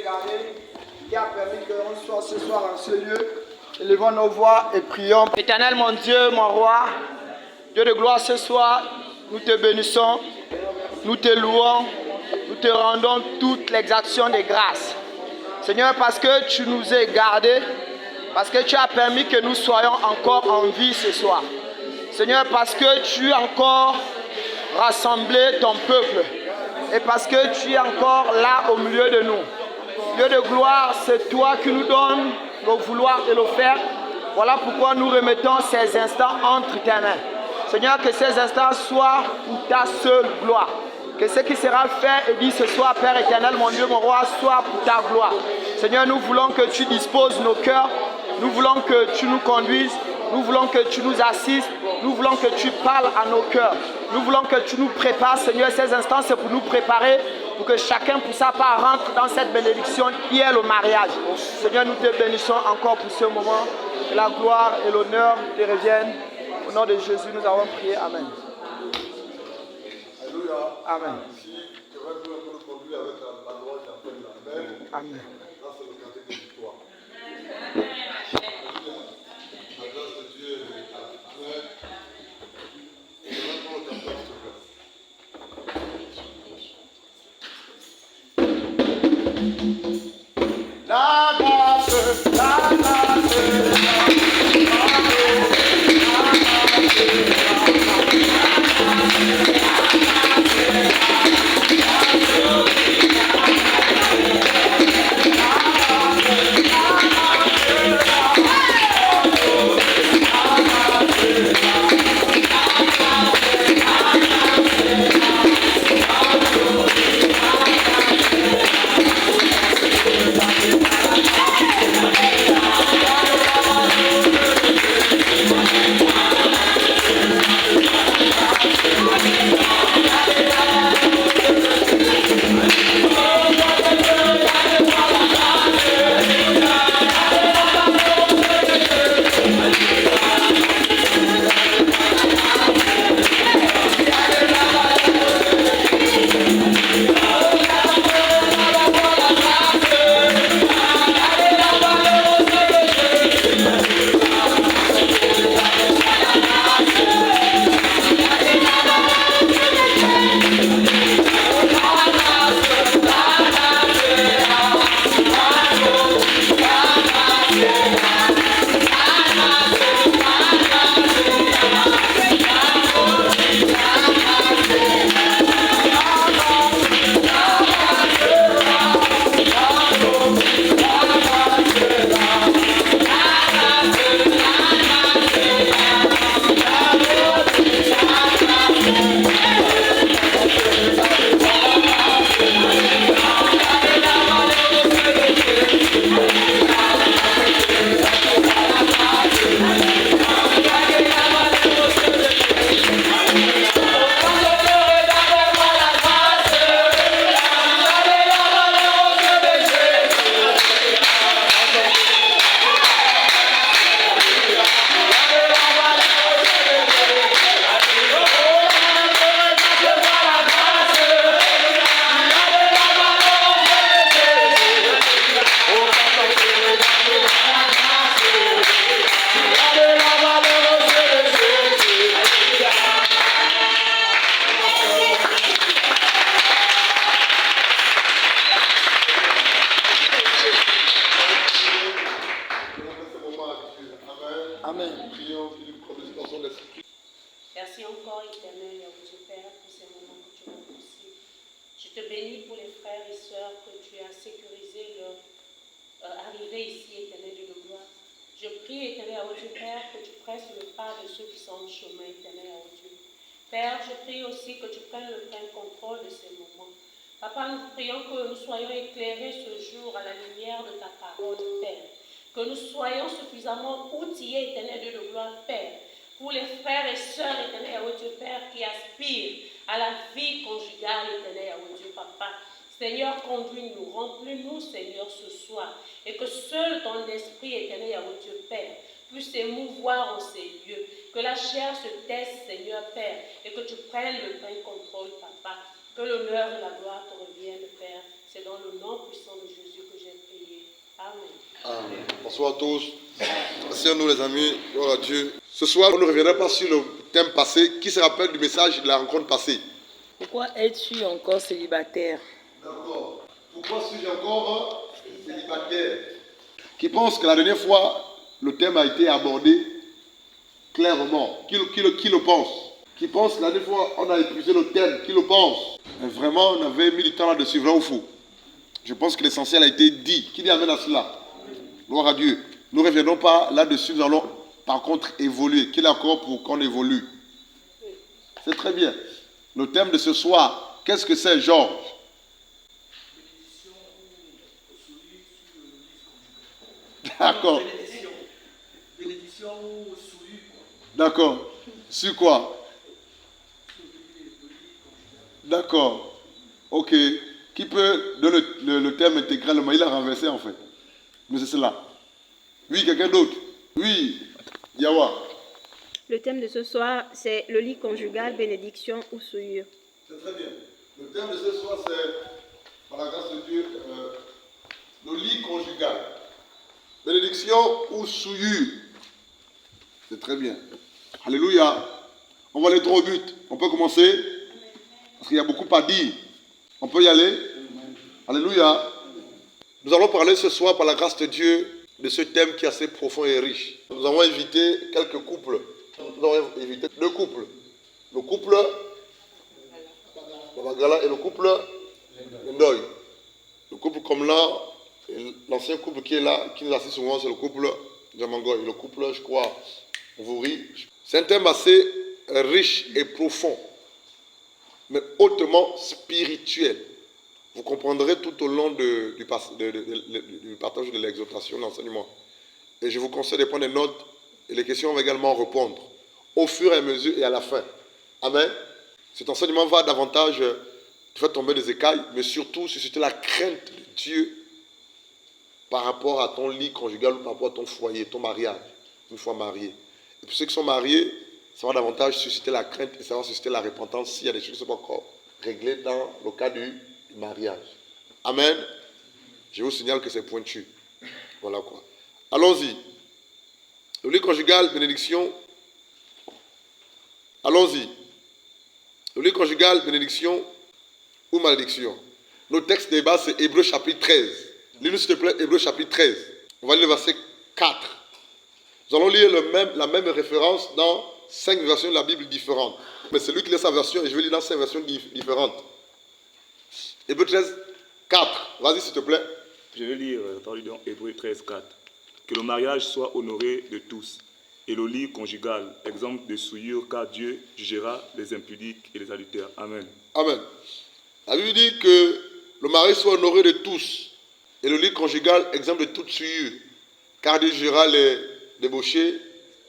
gardé, qui a permis qu'on soit ce soir en ce lieu. Élevons nos voix et prions. Éternel mon Dieu, mon roi, Dieu de gloire, ce soir, nous te bénissons, nous te louons, nous te rendons toute l'exaction des grâces. Seigneur, parce que tu nous as gardés, parce que tu as permis que nous soyons encore en vie ce soir. Seigneur, parce que tu as encore rassemblé ton peuple et parce que tu es encore là au milieu de nous. Dieu de gloire, c'est toi qui nous donnes le vouloir et le faire. Voilà pourquoi nous remettons ces instants entre tes mains. Seigneur, que ces instants soient pour ta seule gloire. Que ce qui sera fait et dit ce soir, Père éternel, mon Dieu, mon roi, soit pour ta gloire. Seigneur, nous voulons que tu disposes nos cœurs. Nous voulons que tu nous conduises. Nous voulons que tu nous assistes. Nous voulons que tu parles à nos cœurs. Nous voulons que tu nous prépares, Seigneur. Ces instants, c'est pour nous préparer, pour que chacun pour sa part rentre dans cette bénédiction qui est le mariage. Seigneur, nous te bénissons encore pour ce moment. Que la gloire et l'honneur te reviennent. Au nom de Jésus, nous avons prié. Amen. Alléluia. Amen. Ici, je vais nous conduire avec la loi d'appel l'Amen. Amen. Là, c'est le cantique de victoire. La grâce de Dieu est là. Amen. Je vais prendre ta place, s'il te plaît. La grâce, la grâce. Merci encore, éternel et Dieu Père, pour ces moments que tu m'as conçus. Je te bénis pour les frères et sœurs que tu as sécurisé leur arrivée ici, éternel Dieu de gloire. Je prie, éternel à Dieu Père, que tu presses le pas de ceux qui sont en chemin, éternel à Dieu. Père, je prie aussi que tu prennes le plein contrôle de ces moments. Papa, nous prions que nous soyons éclairés ce jour à la lumière de ta parole, Père. Que nous soyons suffisamment outillés, éternel Dieu de gloire, Père, pour les frères et sœurs, éternel à Dieu Père, qui aspirent à la vie conjugale, éternel à Dieu Papa. Seigneur, conduis-nous, remplis-nous, Seigneur, ce soir, et que seul ton esprit, éternel à Dieu Père, puisse s'émouvoir en ces lieux, que la chair se taise, Seigneur Père, et que tu prennes le plein contrôle, Papa, que l'honneur et la gloire te reviennent, Père. C'est dans le nom puissant de Jésus que Bonsoir à tous. Merci à nous les amis. Gloire à Dieu. Ce soir, on ne reviendra pas sur le thème passé. Qui se rappelle du message de la rencontre passée? Pourquoi es-tu encore célibataire? D'accord. Pourquoi suis-je encore célibataire? Qui pense que la dernière fois, le thème a été abordé clairement? Qui le pense? Qui pense que la dernière fois, on a épuisé le thème? Qui le pense? Mais vraiment, on avait mis du temps là-dessus, vrai ou faux? Je pense que l'essentiel a été dit. Qui dit amène à cela? Gloire à Dieu. Nous ne reviendrons pas là-dessus, nous allons par contre évoluer. Qui est d'accord pour qu'on évolue? C'est très bien. Le thème de ce soir, qu'est-ce que c'est, Georges? D'accord. Bénédiction ou souillure. D'accord. Sur quoi? D'accord. Ok. Qui peut donner le thème intégralement? Il a renversé en fait. Mais c'est cela. Oui, quelqu'un d'autre? Oui, Yawa. Le thème de ce soir, c'est le lit conjugal, bénédiction ou souillure. C'est très bien. Le thème de ce soir, c'est, par la grâce de Dieu, le lit conjugal. Bénédiction ou souillure. C'est très bien. Alléluia. On va aller droit au but. On peut commencer? Parce qu'il y a beaucoup à dire. On peut y aller? Alléluia. Nous allons parler ce soir, par la grâce de Dieu, de ce thème qui est assez profond et riche. Nous avons invité quelques couples. Nous avons invité 2 couples. Le couple Babagala et le couple Ndoy. Le couple comme là, l'ancien couple qui est là, qui nous assiste souvent, c'est le couple Djamangoy. Le couple, je crois, Vouri. C'est un thème assez riche et profond, mais hautement spirituel. Vous comprendrez tout au long du partage de l'exhortation, de l'enseignement. Et je vous conseille de prendre des notes et les questions vont également répondre au fur et à mesure et à la fin. Amen. Cet enseignement va davantage te faire tomber des écailles, mais surtout susciter la crainte de Dieu par rapport à ton lit conjugal ou par rapport à ton foyer, ton mariage, une fois marié. Et pour ceux qui sont mariés, ça va davantage susciter la crainte et ça va susciter la repentance s'il y a des choses qui ne sont pas encore réglées dans le cas du mariage. Amen. Je vous signale que c'est pointu. Voilà quoi. Allons-y. Le lit conjugal, bénédiction. Allons-y. Le lit conjugal, bénédiction ou malédiction. Notre texte de débat, c'est Hébreux chapitre 13. Lis-nous s'il te plaît, Hébreux chapitre 13. On va lire le verset 4. Nous allons lire la même référence dans 5 versions de la Bible différentes. Mais c'est lui qui lit sa version et je vais lire dans 5 versions différentes. Hébreux 13, 4. Vas-y s'il te plaît. Je vais lire dans Hébreux 13, 4. Que le mariage soit honoré de tous, et le lit conjugal, exemple de souillure, car Dieu jugera les impudiques et les adultères. Amen. Amen. La Bible dit que le mariage soit honoré de tous, et le lit conjugal, exemple de toute souillure, car Dieu jugera les débauchés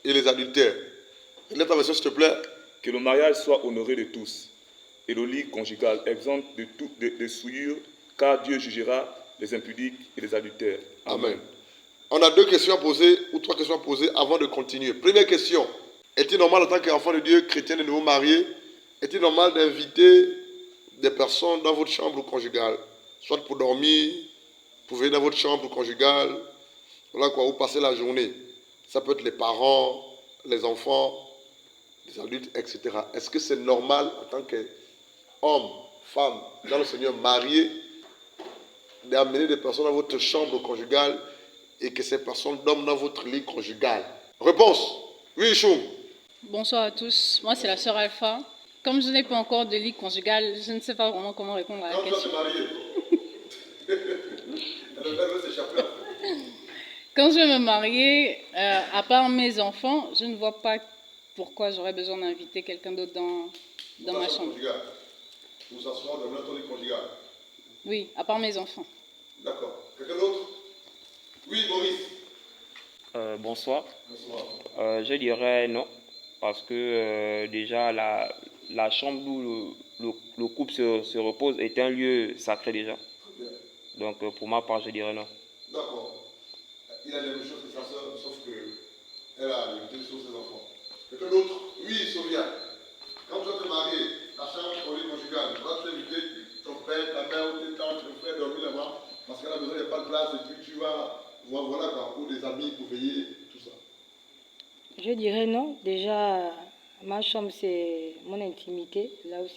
et les adultères. Lève ta version s'il te plaît. Que le mariage soit honoré de tous, et le lit conjugal, exemple de souillure, car Dieu jugera les impudiques et les adultères. Amen. On a 2 questions à poser, ou 3 questions à poser avant de continuer. Première question. Est-il normal en tant qu'enfant de Dieu, chrétien de nouveau marié, est-il normal d'inviter des personnes dans votre chambre conjugale, soit pour dormir, pour venir dans votre chambre conjugale, voilà quoi, ou passer la journée? Ça peut être les parents, les enfants, les adultes, etc. Est-ce que c'est normal en tant qu'homme, femme, dans le Seigneur marié, d'amener des personnes dans votre chambre conjugale et que ces personnes dorment dans votre lit conjugal? Réponse. Oui, Choum. Bonsoir à tous, moi c'est la sœur Alpha. Comme je n'ai pas encore de lit conjugal, je ne sais pas vraiment comment répondre à la question. Quand tu vas te marier, Quand je vais me marier, à part mes enfants, je ne vois pas pourquoi j'aurais besoin d'inviter quelqu'un d'autre dans ma chambre. Pour s'asseoir dans ton lit conjugal. Oui, à part mes enfants. D'accord. Quelqu'un d'autre? Oui, Maurice. Bonsoir. Bonsoir. Je dirais non, parce que déjà la chambre où le couple se repose est un lieu sacré déjà. Donc pour ma part, je dirais non. D'accord. Il a les mêmes choses que sa soeur, sauf qu'elle a limité sur ses enfants. Quelqu'un d'autre? Oui, Sophia. Quand tu vas te marier, ta chambre pour lit conjugal, tu vas t'inviter ton père, ta mère ou tes tantes, ton frère dormir là-bas, parce qu'elle a besoin, il n'y a pas de place, et puis tu vas voilà quoi, ou des amis pour veiller, tout ça. Je dirais non. Déjà, ma chambre, c'est mon intimité. Là où,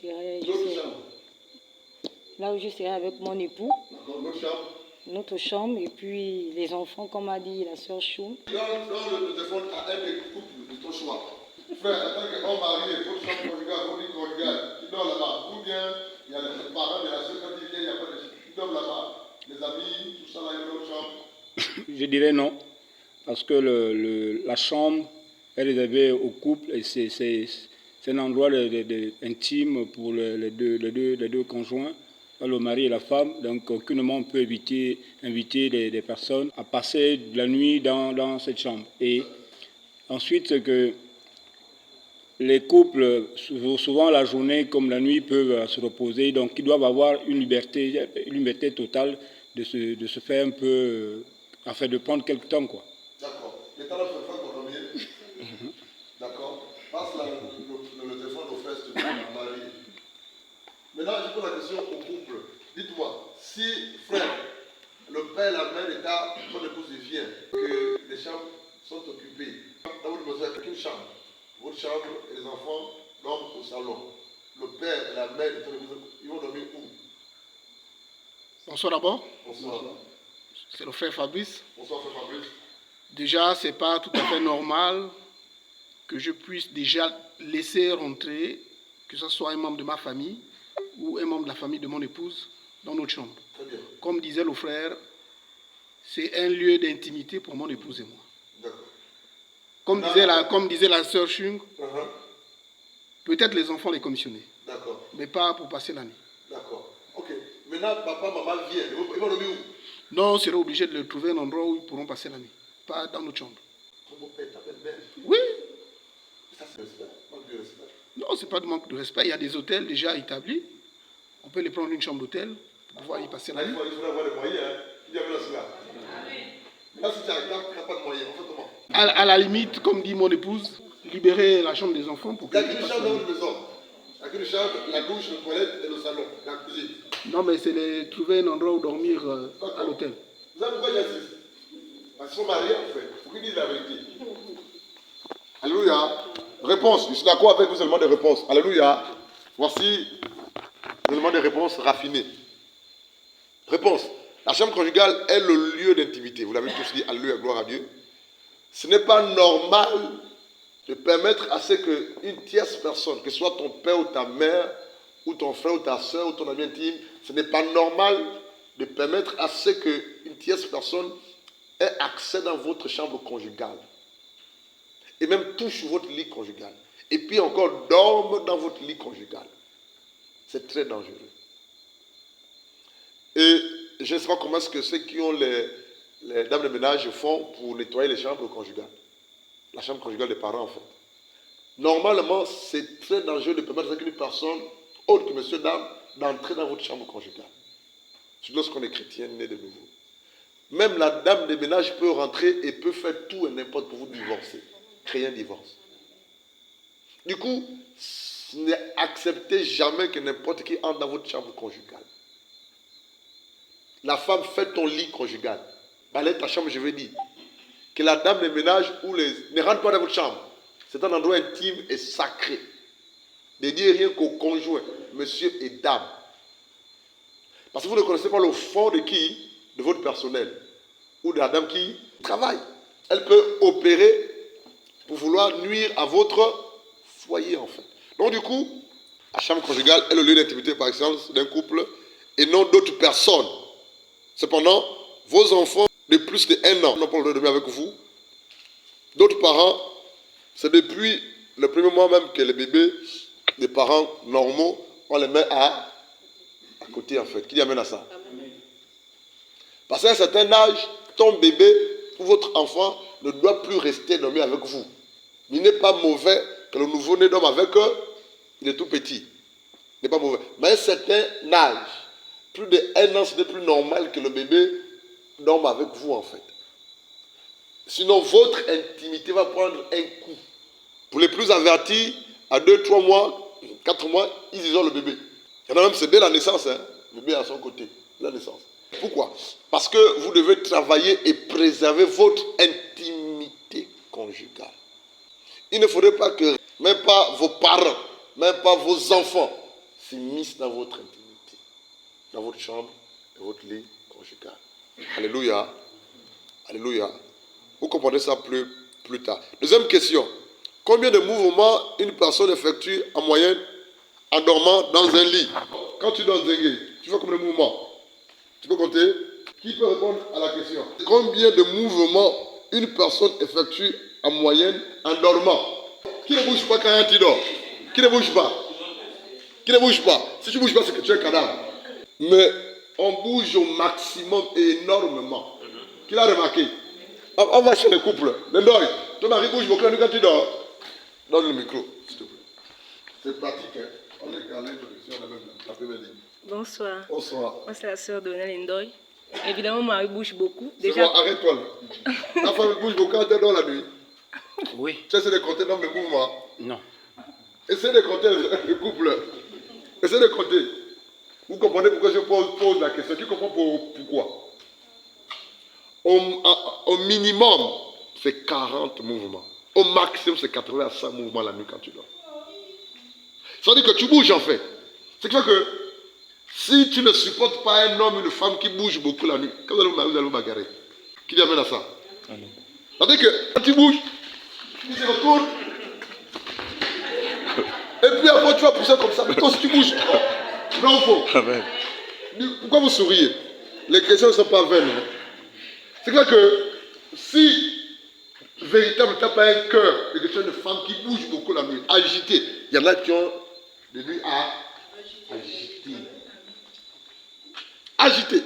là où je serai avec mon époux. D'accord, notre chambre. Notre chambre. Et puis les enfants, comme a dit la sœur Chou. Dans le téléphone à un des couples de ton choix. Frère, en tant qu'homme marié, votre chambre conjugale, votre lit conjugal, qui dort là-bas. Ou bien, il y a les parents de la sœur, quand ils viennent, il n'y a pas de qui dorment là-bas. Les amis, tout ça là, il y a une autre chambre. Je dirais non. Parce que la chambre est réservée au couple et c'est un endroit intime pour les deux conjoints, le mari et la femme. Donc aucunement on peut inviter des personnes à passer la nuit dans cette chambre. Et ensuite, c'est que les couples, souvent la journée comme la nuit, peuvent se reposer. Donc ils doivent avoir une liberté totale de se faire un peu, afin de prendre quelques temps, quoi. D'accord. Les temps là, il faut qu'on dormir. D'accord. Passe le téléphone aux frères, s'il te plaît, Marie. Maintenant, je pose la question au couple. Dites-moi, si, frère, le père et la mère d'État, son épouse vient, que les chambres sont occupées, dans votre maison, il n'y a qu'une chambre. Votre chambre et les enfants dorment au salon. Le père et la mère de ton épouse, ils vont dormir où? Bonsoir d'abord. Bonsoir. C'est le frère Fabrice. Bonsoir, frère Fabrice. Déjà, ce n'est pas tout à fait normal que je puisse déjà laisser rentrer, que ce soit un membre de ma famille ou un membre de la famille de mon épouse, dans notre chambre. Très bien. Comme disait le frère, c'est un lieu d'intimité pour mon épouse et moi. D'accord. Comme disait la sœur Chung, peut-être les enfants les commissionner. D'accord. Mais pas pour passer la nuit. D'accord. Ok. Maintenant, papa, maman viennent. Ils vont dormir où? Non, on serait obligé de trouver un endroit où ils pourront passer la nuit. Pas dans notre chambre. Ton beau-père t'appelle belle. Oui. Ça, c'est respect. Manque de respect. Non, ce n'est pas de manque de respect. Il y a des hôtels déjà établis. On peut les prendre une chambre d'hôtel pour pouvoir y passer la nuit. Il faut avoir les moyens. Hein. Il y avait là cela. Là, si tu n'as pas de moyens, on fait comment? À la limite, comme dit mon épouse, libérer la chambre des enfants pour qu'il y a qu'une chambre dans votre maison. Il n'y a qu'une chambre, la douche, le toilette et le salon, la cuisine. Non, mais c'est trouver un endroit où dormir à l'hôtel. Vous savez pourquoi j'insiste? Parce qu'ils sont mariés en fait. Il faut qu'ils disent la vérité. Alléluia. Réponse. Je suis d'accord avec vous, éléments de réponse. Alléluia. Voici les éléments de réponse raffinés. Réponse. La chambre conjugale est le lieu d'intimité. Vous l'avez tous dit. Alléluia, gloire à Dieu. Ce n'est pas normal de permettre à ce qu'une tierce personne, que ce soit ton père ou ta mère, ou ton frère ou ta soeur, ou ton ami intime, ce n'est pas normal de permettre à ce qu'une tierce personne ait accès dans votre chambre conjugale. Et même touche votre lit conjugal. Et puis encore dorme dans votre lit conjugal. C'est très dangereux. Et je ne sais pas comment est-ce que ceux qui ont les dames de ménage font pour nettoyer les chambres conjugales. La chambre conjugale des parents, en fait. Normalement, c'est très dangereux de permettre à une personne, autre que monsieur, dame, d'entrer dans votre chambre conjugale. Surtout lorsqu'on est chrétien, né de nouveau. Même la dame de ménage peut rentrer et peut faire tout et n'importe pour vous divorcer. Créer un divorce. Du coup, n'acceptez jamais que n'importe qui entre dans votre chambre conjugale. La femme fait ton lit conjugal. Balaye ta chambre, je veux dire. Que la dame de ménage ne rentre pas dans votre chambre. C'est un endroit intime et sacré. Ne dire rien qu'au conjoint, monsieur et dame. Parce que vous ne connaissez pas le fond de qui? De votre personnel. Ou de la dame qui travaille. Elle peut opérer pour vouloir nuire à votre foyer, en fait. Donc, du coup, la chambre conjugale est le lieu d'intimité par excellence d'un couple et non d'autres personnes. Cependant, vos enfants de plus de 1 an n'ont pas le droit de dormir avec vous. D'autres parents, c'est depuis le premier mois même que les bébés des parents normaux, on les met à côté, en fait. Qui les amène à ça? Parce qu'à un certain âge, ton bébé ou votre enfant ne doit plus rester dormir avec vous. Il n'est pas mauvais que le nouveau-né dorme avec eux. Il est tout petit. Il n'est pas mauvais. Mais à un certain âge, plus de 1 an, ce n'est plus normal que le bébé dorme avec vous, en fait. Sinon, votre intimité va prendre un coup. Pour les plus avertis, à 2, 3 mois, 4 mois, ils isolent le bébé. Il y en a même, c'est dès la naissance. Hein. Le bébé à son côté, la naissance. Pourquoi? Parce que vous devez travailler et préserver votre intimité conjugale. Il ne faudrait pas que même pas vos parents, même pas vos enfants s'immiscent dans votre intimité, dans votre chambre et votre lit conjugal. Alléluia. Alléluia. Vous comprenez ça plus tard. Deuxième question. Combien de mouvements une personne effectue en moyenne en dormant dans un lit? Quand tu dors zingué, tu fais combien de mouvements? Tu peux compter? Qui peut répondre à la question? Combien de mouvements une personne effectue en moyenne en dormant? Qui ne bouge pas quand tu dors? Qui ne bouge pas? Qui ne bouge pas? Si tu ne bouges pas, c'est que tu es un cadavre. Mais on bouge au maximum et énormément. Qui l'a remarqué? On va chez les couples. Ton mari bouge beaucoup quand tu dors. Donne le micro, s'il te plaît. C'est pratique, hein? On est à l'introduction, on a même la première ligne. Bonsoir. Bonsoir. Moi, c'est la sœur de Nel Ndoy. Évidemment, mon mari bouge beaucoup. C'est bon, arrête-toi là. Ta femme bouge beaucoup quand elle dort la nuit. Oui. Tu essaies de compter dans le mouvement. Non. Essaie de compter le couple. Essaie de compter. Vous comprenez pourquoi je pose la question? Tu comprends pourquoi? Au minimum, c'est 40 mouvements. Au maximum, c'est 80 à 100 mouvements la nuit quand tu dors. Ça veut dire que tu bouges en fait. C'est clair que si tu ne supportes pas un homme ou une femme qui bouge beaucoup la nuit, quand vous allez vous bagarrer, qui lui amène à ça? Ça veut dire que quand tu bouges, il se retourne. Et puis après, tu vas pousser comme ça. Mais toi, si tu bouges, non, faux. Pourquoi vous souriez? Les questions ne sont pas vaines. Hein? C'est clair que si véritablement tu n'as pas un cœur et que tu es une femme qui bouge beaucoup la nuit, agitée, il y en a qui ont des nuits à agiter. Agité.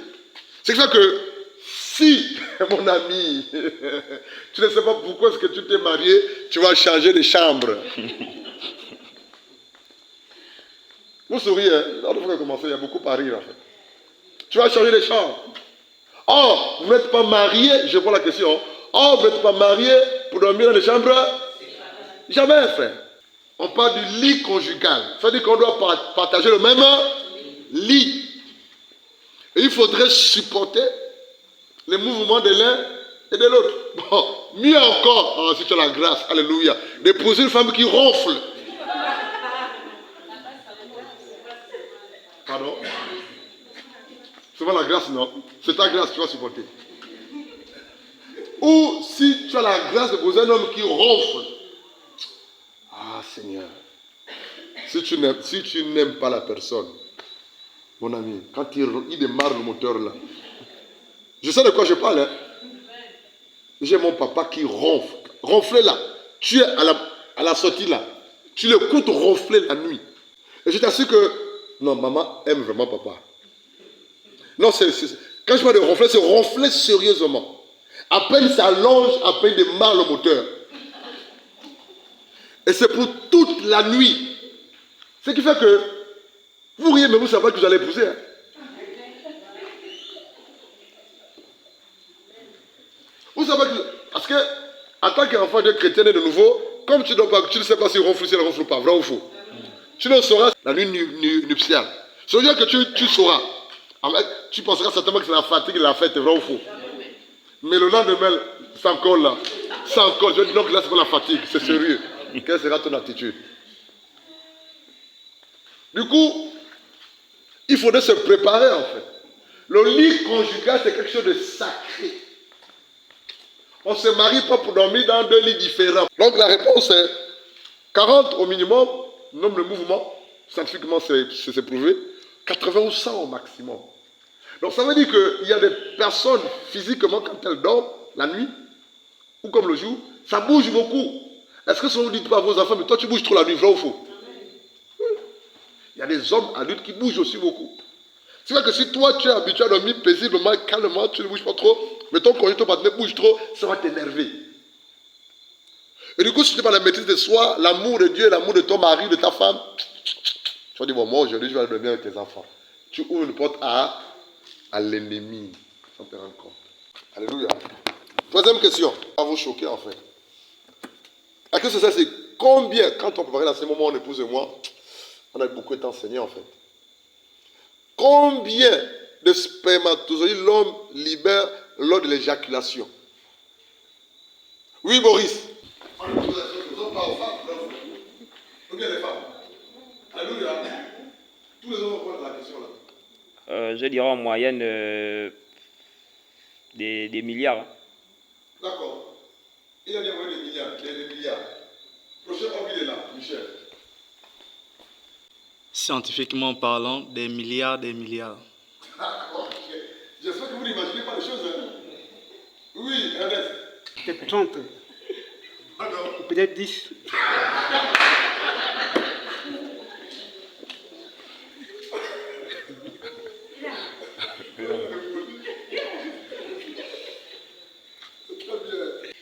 C'est clair que si, mon ami, tu ne sais pas pourquoi est-ce que tu t'es marié, tu vas changer de chambre. Vous souriez, hein? Alors, il faut commencer, il y a beaucoup à rire en fait. Tu vas changer de chambre. Oh, vous n'êtes pas marié, je pose la question. Oh, vous n'êtes pas marié pour dormir dans les chambres? Jamais, frère. On parle du lit conjugal. Ça veut dire qu'on doit partager le même lit. Et il faudrait supporter les mouvements de l'un et de l'autre. Bon, mieux encore, si tu as la grâce, alléluia, d'épouser une femme qui ronfle. Pardon? C'est pas la grâce, non? C'est ta grâce que tu vas supporter. Ou si tu as la grâce d'épouser un homme qui ronfle. Ah, Seigneur. Si tu n'aimes pas la personne, mon ami, quand il démarre le moteur là, je sais de quoi je parle. Hein? J'ai mon papa qui ronfle. Ronfler là. Tu es à la sortie là. Tu l'écoutes ronfler la nuit. Et je t'assure que, non, maman aime vraiment papa. Non, quand je parle de ronfler, c'est ronfler sérieusement. À peine ça allonge, à peine démarre le moteur. Et c'est pour toute la nuit. Ce qui fait que vous riez, mais vous savez que vous allez épouser. Hein? Vous savez que... Parce que, en tant qu'enfant de chrétien et de nouveau, comme tu ne sais pas si ronfle, si elle ronfle pas, vrai ou faux. Tu ne sauras la nuit nuptiale. Ça veut dire que tu sauras. Tu penseras certainement que c'est la fatigue de la fête, vrai ou faux. Mais le lendemain, c'est encore là. C'est encore. Je dis donc là, c'est pas la fatigue, c'est sérieux. Quelle sera ton attitude? Du coup, il faudrait se préparer en fait. Le lit conjugal, c'est quelque chose de sacré. On ne se marie pas pour dormir dans deux lits différents. Donc la réponse est 40 au minimum, nombre de mouvements, scientifiquement c'est prouvé, 80 ou 100 au maximum. Donc ça veut dire qu'il y a des personnes physiquement, quand elles dorment la nuit, ou comme le jour, ça bouge beaucoup. Est-ce que ça vous ne dites pas à vos enfants, mais toi tu bouges trop la nuit, vrai ou faux? Oui. Il y a des hommes adultes qui bougent aussi beaucoup. C'est vrai que si toi tu es habitué à dormir paisiblement, calmement, tu ne bouges pas trop, mais ton conjoint, ton partenaire bouge trop, ça va t'énerver. Et du coup, si tu n'as pas la maîtrise de soi, l'amour de Dieu, l'amour de ton mari, de ta femme, tu vas dire, bon, moi aujourd'hui je vais dormir avec tes enfants. Tu ouvres une porte à l'ennemi, sans te rendre compte. Alléluia. Troisième question, à vous choquer en fait. La question c'est combien, quand on préparait dans ces moments, mon épouse et moi, on a beaucoup été enseignés en fait. Combien de spermatozoïdes l'homme libère lors de l'éjaculation? Oui, Boris. On ne pose la question pas aux femmes, ou bien les femmes. Alléluia. Tous les hommes répondent à la question là. Je dirais en moyenne des milliards. Hein. D'accord. Il a dit envoyer des milliards. Des milliards. Prochain homme, il est là, Michel. Scientifiquement parlant, des milliards, des milliards. Ah, ok. J'espère que vous n'imaginez pas les choses. Hein? Oui, Ernest. Peut-être 30. Peut-être 10.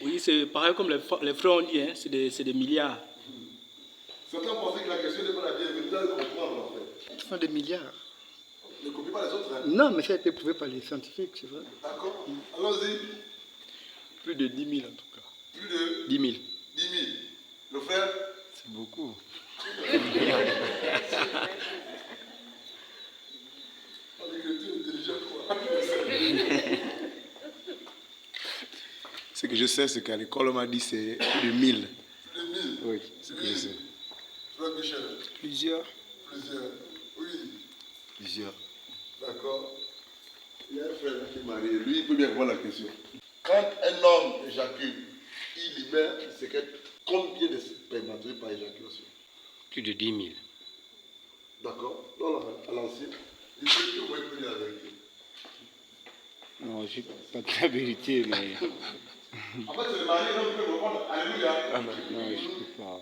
Oui, c'est pareil comme les frères ont dit, hein, c'est des milliards. Certains pensaient que la question n'est pas la bienvenue, ils doivent comprendre en fait. Ce sont des milliards. Ne copie pas les autres. Hein? Non, mais ça a été prouvé par les scientifiques, c'est vrai. D'accord. Allons-y. Plus de 10 000 en tout cas. Plus de 10 000. 10 000. Le frère? C'est beaucoup. Ce que je sais, c'est qu'à l'école, on m'a dit c'est plus de 1000. Plus de 1000? Oui, c'est ce que je sais. Frère Michel? Plusieurs. Plusieurs. Oui. Plusieurs. D'accord. Il y a un frère qui est marié. Lui, il peut bien répondre à la question. Quand un homme éjacule, il libère, il sécrète combien de spermatozoïdes par éjaculation? Plus de 10 000. D'accord. Non, à l'ancien, il peut au moins dire la vérité. Non, je ne sais pas de la vérité, mais... En fait, c'est le mari, donc il peut répondre. Alléluia. Non, je ne peux pas.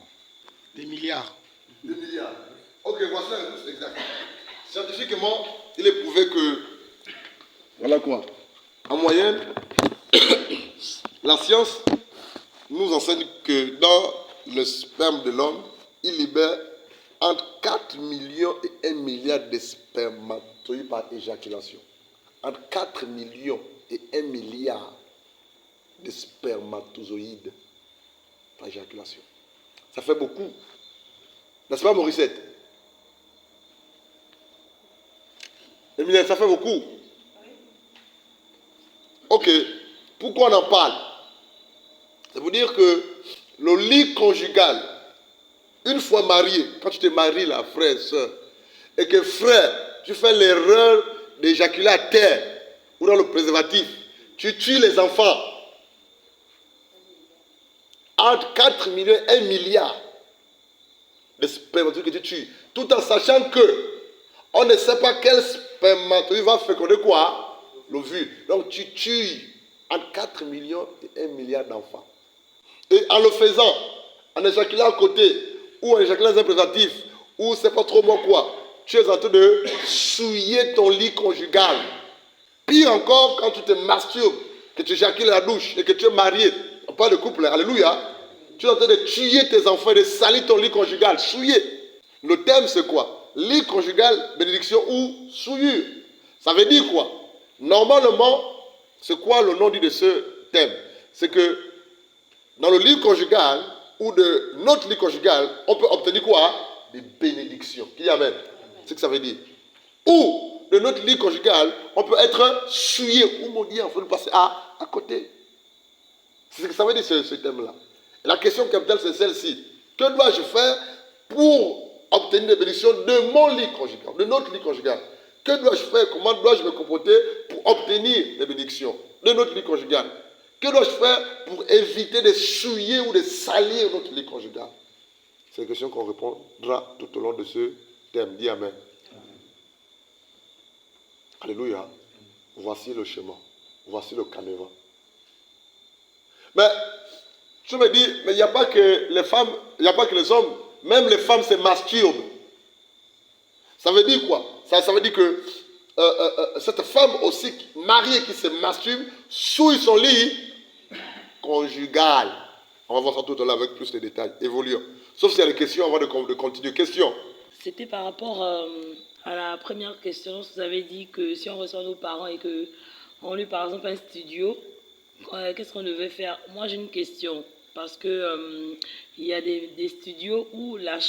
Des milliards. Des milliards. Ok, voici la réponse exacte. Scientifiquement, il est prouvé que... Voilà quoi. En moyenne, la science nous enseigne que dans le sperme de l'homme, il libère entre 4 millions et 1 milliard de spermatozoïdes par éjaculation. Entre 4 millions et 1 milliard de spermatozoïdes par éjaculation. Ça fait beaucoup. N'est-ce pas, Morissette? Emile, ça fait beaucoup. Ok. Pourquoi on en parle? Ça veut dire que le lit conjugal, une fois marié, quand tu te maries là, frère, soeur, et que frère, tu fais l'erreur d'éjaculer à terre ou dans le préservatif, tu tues les enfants. Entre 4 millions et 1 milliard de spermatozoïdes que tu tues, tout en sachant que on ne sait pas quel spermatozoïde va féconder quoi? L'ovule. Donc tu tues entre 4 millions et 1 milliard d'enfants. Et en le faisant, en éjaculant à côté, ou en éjaculant dans un préservatif, ou c'est pas trop moi quoi, tu es en train de souiller ton lit conjugal. Pire encore, quand tu te masturbes, que tu éjacules à la douche et que tu es marié, on parle de couple, alléluia, tu es en train de tuer tes enfants, de salir ton lit conjugal, souiller. Le thème c'est quoi? Lit conjugal, bénédiction ou souillure. Ça veut dire quoi? Normalement, c'est quoi le nom dit de ce thème? C'est que dans le lit conjugal ou de notre lit conjugal, on peut obtenir quoi? Des bénédictions. Qui dit amen? C'est ce que ça veut dire. Ou de notre lit conjugal, on peut être souillé ou maudit, il faut le passer à côté. C'est ce que ça veut dire ce thème-là. La question capitale, c'est celle-ci. Que dois-je faire pour obtenir des bénédictions de mon lit conjugal, de notre lit conjugal? Que dois-je faire? Comment dois-je me comporter pour obtenir des bénédictions de notre lit conjugal? Que dois-je faire pour éviter de souiller ou de salir notre lit conjugal? C'est une question qu'on répondra tout au long de ce thème. Dis amen. Alléluia. Voici le chemin. Voici le canevas. Mais je me dis, mais il n'y a pas que les femmes, il n'y a pas que les hommes, même les femmes se masturbent. Ça veut dire quoi? Ça veut dire que cette femme aussi mariée qui se masturbe souille son lit conjugal. On va voir ça tout à l'heure avec plus de détails. Évoluons. Sauf s'il y a des questions avant de continuer. Question. C'était par rapport à la première question. Vous avez dit que si on reçoit nos parents et qu'on lui, par exemple, un studio, qu'est-ce qu'on devait faire? Moi, j'ai une question. Parce que il y a des studios où la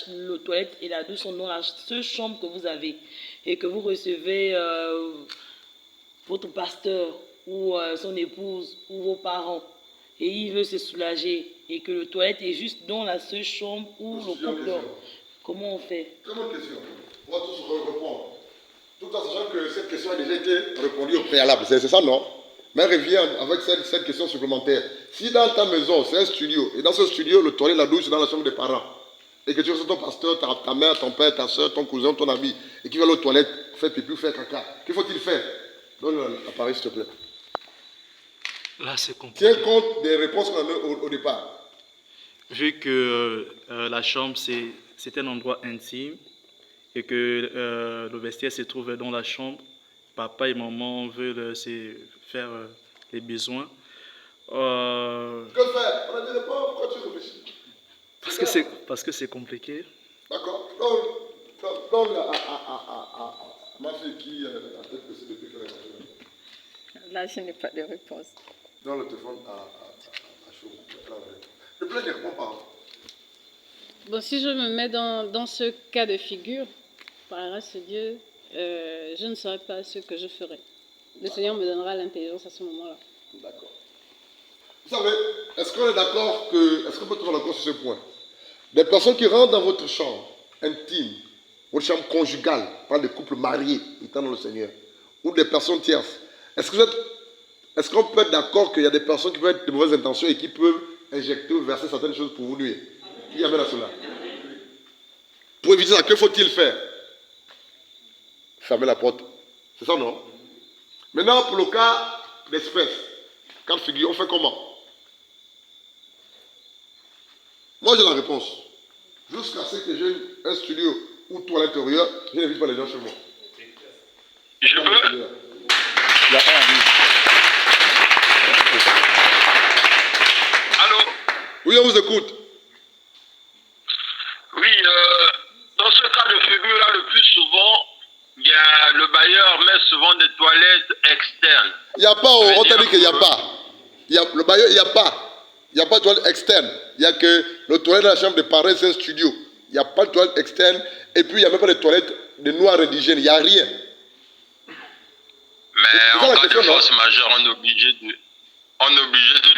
toilette et la douche sont dans la seule chambre que vous avez. Et que vous recevez votre pasteur ou son épouse ou vos parents et il veut se soulager et que le toilette est juste dans la seule chambre où le couple dort, comment on fait? Très bonne question. On va tous répondre. Tout en sachant que cette question a déjà été répondue au préalable. C'est ça, non? Mais revient avec cette question supplémentaire. Si dans ta maison, c'est un studio, et dans ce studio, le toilette, la douche, c'est dans la chambre des parents, et que tu reçois ton pasteur, ta mère, ton père, ta soeur, ton cousin, ton ami, et qui va aller aux toilettes, faire pipi ou faire caca, que faut-il faire? Donne l'appareil, s'il te plaît. Là, c'est compliqué. Tiens compte des réponses qu'on a données au départ. Vu que la chambre, c'est un endroit intime et que le vestiaire se trouve dans la chambre, papa et maman veulent se faire les besoins. Que faire? On a dit pas, pourquoi tu réfléchis? Parce que c'est compliqué. D'accord. Donne à ma fille qui a peut-être que c'est depuis qu'elle est rentrée. Là, je n'ai pas de réponse. Dans le téléphone à Chou. Le plan ne répond pas. Bon, si je me mets dans ce cas de figure, par la grâce de Dieu, je ne saurais pas ce que je ferai. Le Seigneur me donnera l'intelligence à ce moment-là. D'accord. Vous savez, est-ce qu'on est d'accord que, est-ce qu'on peut être d'accord sur ce point? Des personnes qui rentrent dans votre chambre intime, votre chambre conjugale, par des couples mariés étant dans le Seigneur, ou des personnes tierces, est-ce qu'on peut être d'accord qu'il y a des personnes qui peuvent être de mauvaises intentions et qui peuvent injecter ou verser certaines choses pour vous nuire? Qui amène à cela? Pour éviter ça, que faut-il faire? Fermer la porte. C'est ça, non? Maintenant, pour le cas d'espèce, cas de figure, on fait comment? Moi, j'ai la réponse. Jusqu'à ce que j'ai un studio ou tout à l'intérieur, je n'invite pas les gens chez moi. Je peux? Allô? Oui, on vous écoute. Oui, dans ce cas de figure-là, le plus souvent, le bailleur met souvent des toilettes externes. Il n'y a pas, on t'a dit qu'il n'y a pas. Le bailleur, il n'y a pas. Il n'y a pas de toilette externe. Il n'y a que le toilette de la chambre de parents, c'est un studio. Il n'y a pas de toilette externe. Et puis, il n'y a même pas de toilette de noir et d'hygiène. Il n'y a rien. Mais en cas de force majeure, on est obligé de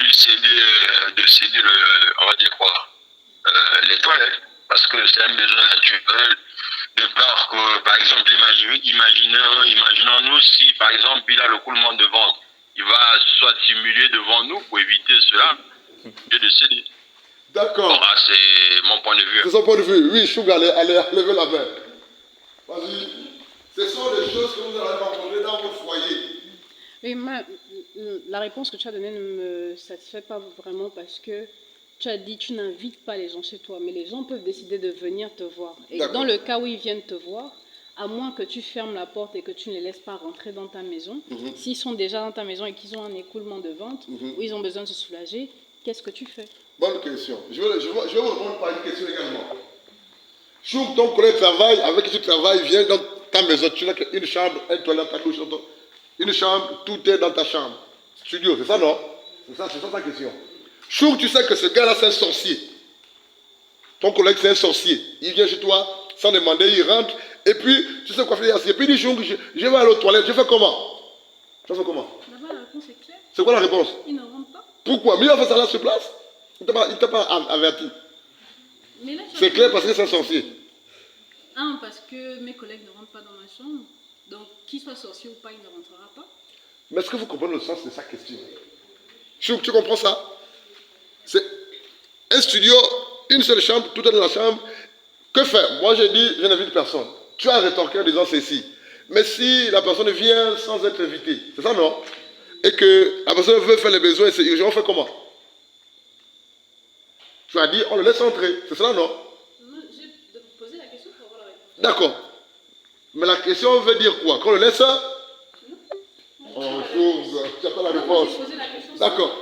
lui céder, on va dire quoi, les toilettes. Parce que c'est un besoin naturel. De peur que, par exemple, imaginons-nous si, par exemple, il a le coulement de ventre. Il va soit simuler devant nous pour éviter cela, et de céder. D'accord. Voilà, c'est mon point de vue. C'est son point de vue. Oui, Chouga, allez, levez la main. Vas-y. Ce sont des choses que vous allez rencontrer dans votre foyer. Oui, la réponse que tu as donnée ne me satisfait pas vraiment parce que tu as dit tu n'invites pas les gens chez toi, mais les gens peuvent décider de venir te voir. Et dans le cas où ils viennent te voir, à moins que tu fermes la porte et que tu ne les laisses pas rentrer dans ta maison, s'ils sont déjà dans ta maison et qu'ils ont un écoulement de ventre, ou ils ont besoin de se soulager, qu'est-ce que tu fais? Bonne question. Je vais vous répondre par une question également. Chouk, ton collègue travaille, avec qui tu travailles, vient dans ta maison, tu n'as qu'une chambre, un toilette, ta douche, une chambre, tout est dans ta chambre. Studio, c'est ça, non? C'est ça ta question. Chouk, tu sais que ce gars-là, c'est un sorcier. Ton collègue, c'est un sorcier. Il vient chez toi, sans demander, il rentre, et puis, tu sais quoi faire, et puis il dit, Chouk, je vais aller aux toilettes, je fais comment? Je fais comment? D'abord, la réponse est claire. C'est quoi la réponse? Il ne rentre pas. Pourquoi? Mais il a fait ça là sur place. Il ne t'a pas averti. C'est clair parce que c'est un sorcier. Parce que mes collègues ne rentrent pas dans ma chambre. Donc, qu'il soit sorcier ou pas, il ne rentrera pas. Mais est-ce que vous comprenez le sens de sa question? Chouk, tu comprends ça? C'est un studio, une seule chambre, tout est dans la chambre. Que faire? Moi, j'ai dit, je n'invite personne. Tu as rétorqué en disant ceci. Mais si la personne vient sans être invitée, c'est ça, non? Et que la personne veut faire les besoins et c'est urgent, on fait comment? Tu as dit, on le laisse entrer. C'est cela, non? J'ai posé la question pour avoir la réponse. D'accord. Mais la question veut dire quoi? Qu'on le laisse? Oh, tu n'as pas la réponse. D'accord.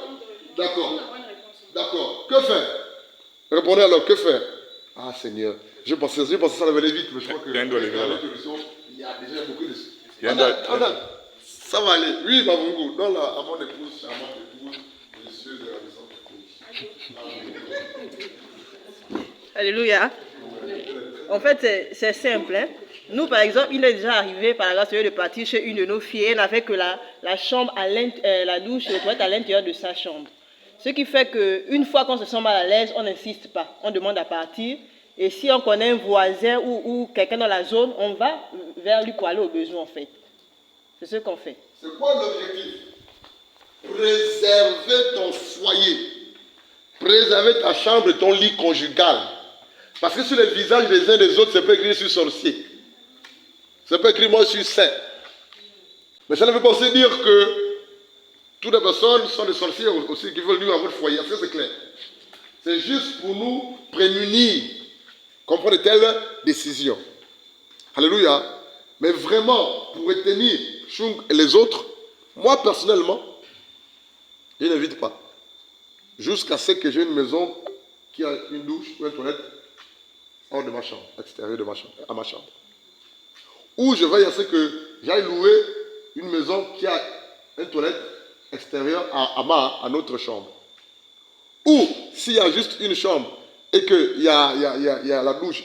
D'accord. Que faire? Répondez alors, que faire? Ah, Seigneur. Je pensais que ça devait aller vite, mais je crois que... Il y a déjà beaucoup de... Ça va aller. Oui, Mavungu. Donne à mon épouse, délicieuse et ravissante épouse. Alléluia. En fait, c'est simple. Hein. Nous, par exemple, il est déjà arrivé par la grâce de Dieu de partir chez une de nos filles. Elle n'avait que la chambre, la douche et les toilettes à l'intérieur de sa chambre. Ce qui fait qu'une fois qu'on se sent mal à l'aise, on n'insiste pas, on demande à partir. Et si on connaît un voisin ou quelqu'un dans la zone, on va vers lui pour aller aux besoins en fait. C'est ce qu'on fait. C'est quoi l'objectif? Préserver ton foyer, préserver ta chambre et ton lit conjugal. Parce que sur les visages des uns des autres, c'est pas écrit sur sorcier. C'est pas écrit moi je suis saint. Mais ça ne veut pas aussi dire que toutes les personnes sont des sorciers aussi qui veulent nuire à votre foyer. Ça c'est clair. C'est juste pour nous prémunir qu'on prenne de telles décisions. Alléluia. Mais vraiment, pour retenir Chung et les autres, moi personnellement, je n'invite pas. Jusqu'à ce que j'ai une maison qui a une douche ou une toilette hors de ma chambre, extérieure de ma chambre, à ma chambre. Ou je veille à ce que j'aille louer une maison qui a une toilette extérieure à notre chambre. Ou s'il y a juste une chambre et qu'il y a la douche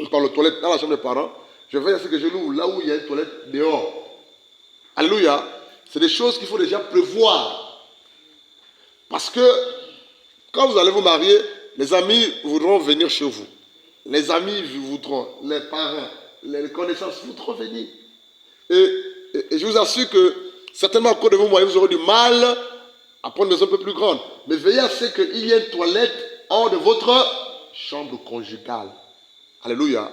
par le toilette dans la chambre des parents, je veille à ce que je loue là où il y a une toilette dehors. Alléluia. C'est des choses qu'il faut déjà prévoir. Parce que quand vous allez vous marier, les amis voudront venir chez vous. Les amis voudront, les parents, les connaissances voudront venir. Et je vous assure que certainement au cours de vos moyens, vous aurez du mal à prendre une maison un peu plus grande. Mais veillez à ce qu'il y ait une toilette hors de votre chambre conjugale. Alléluia.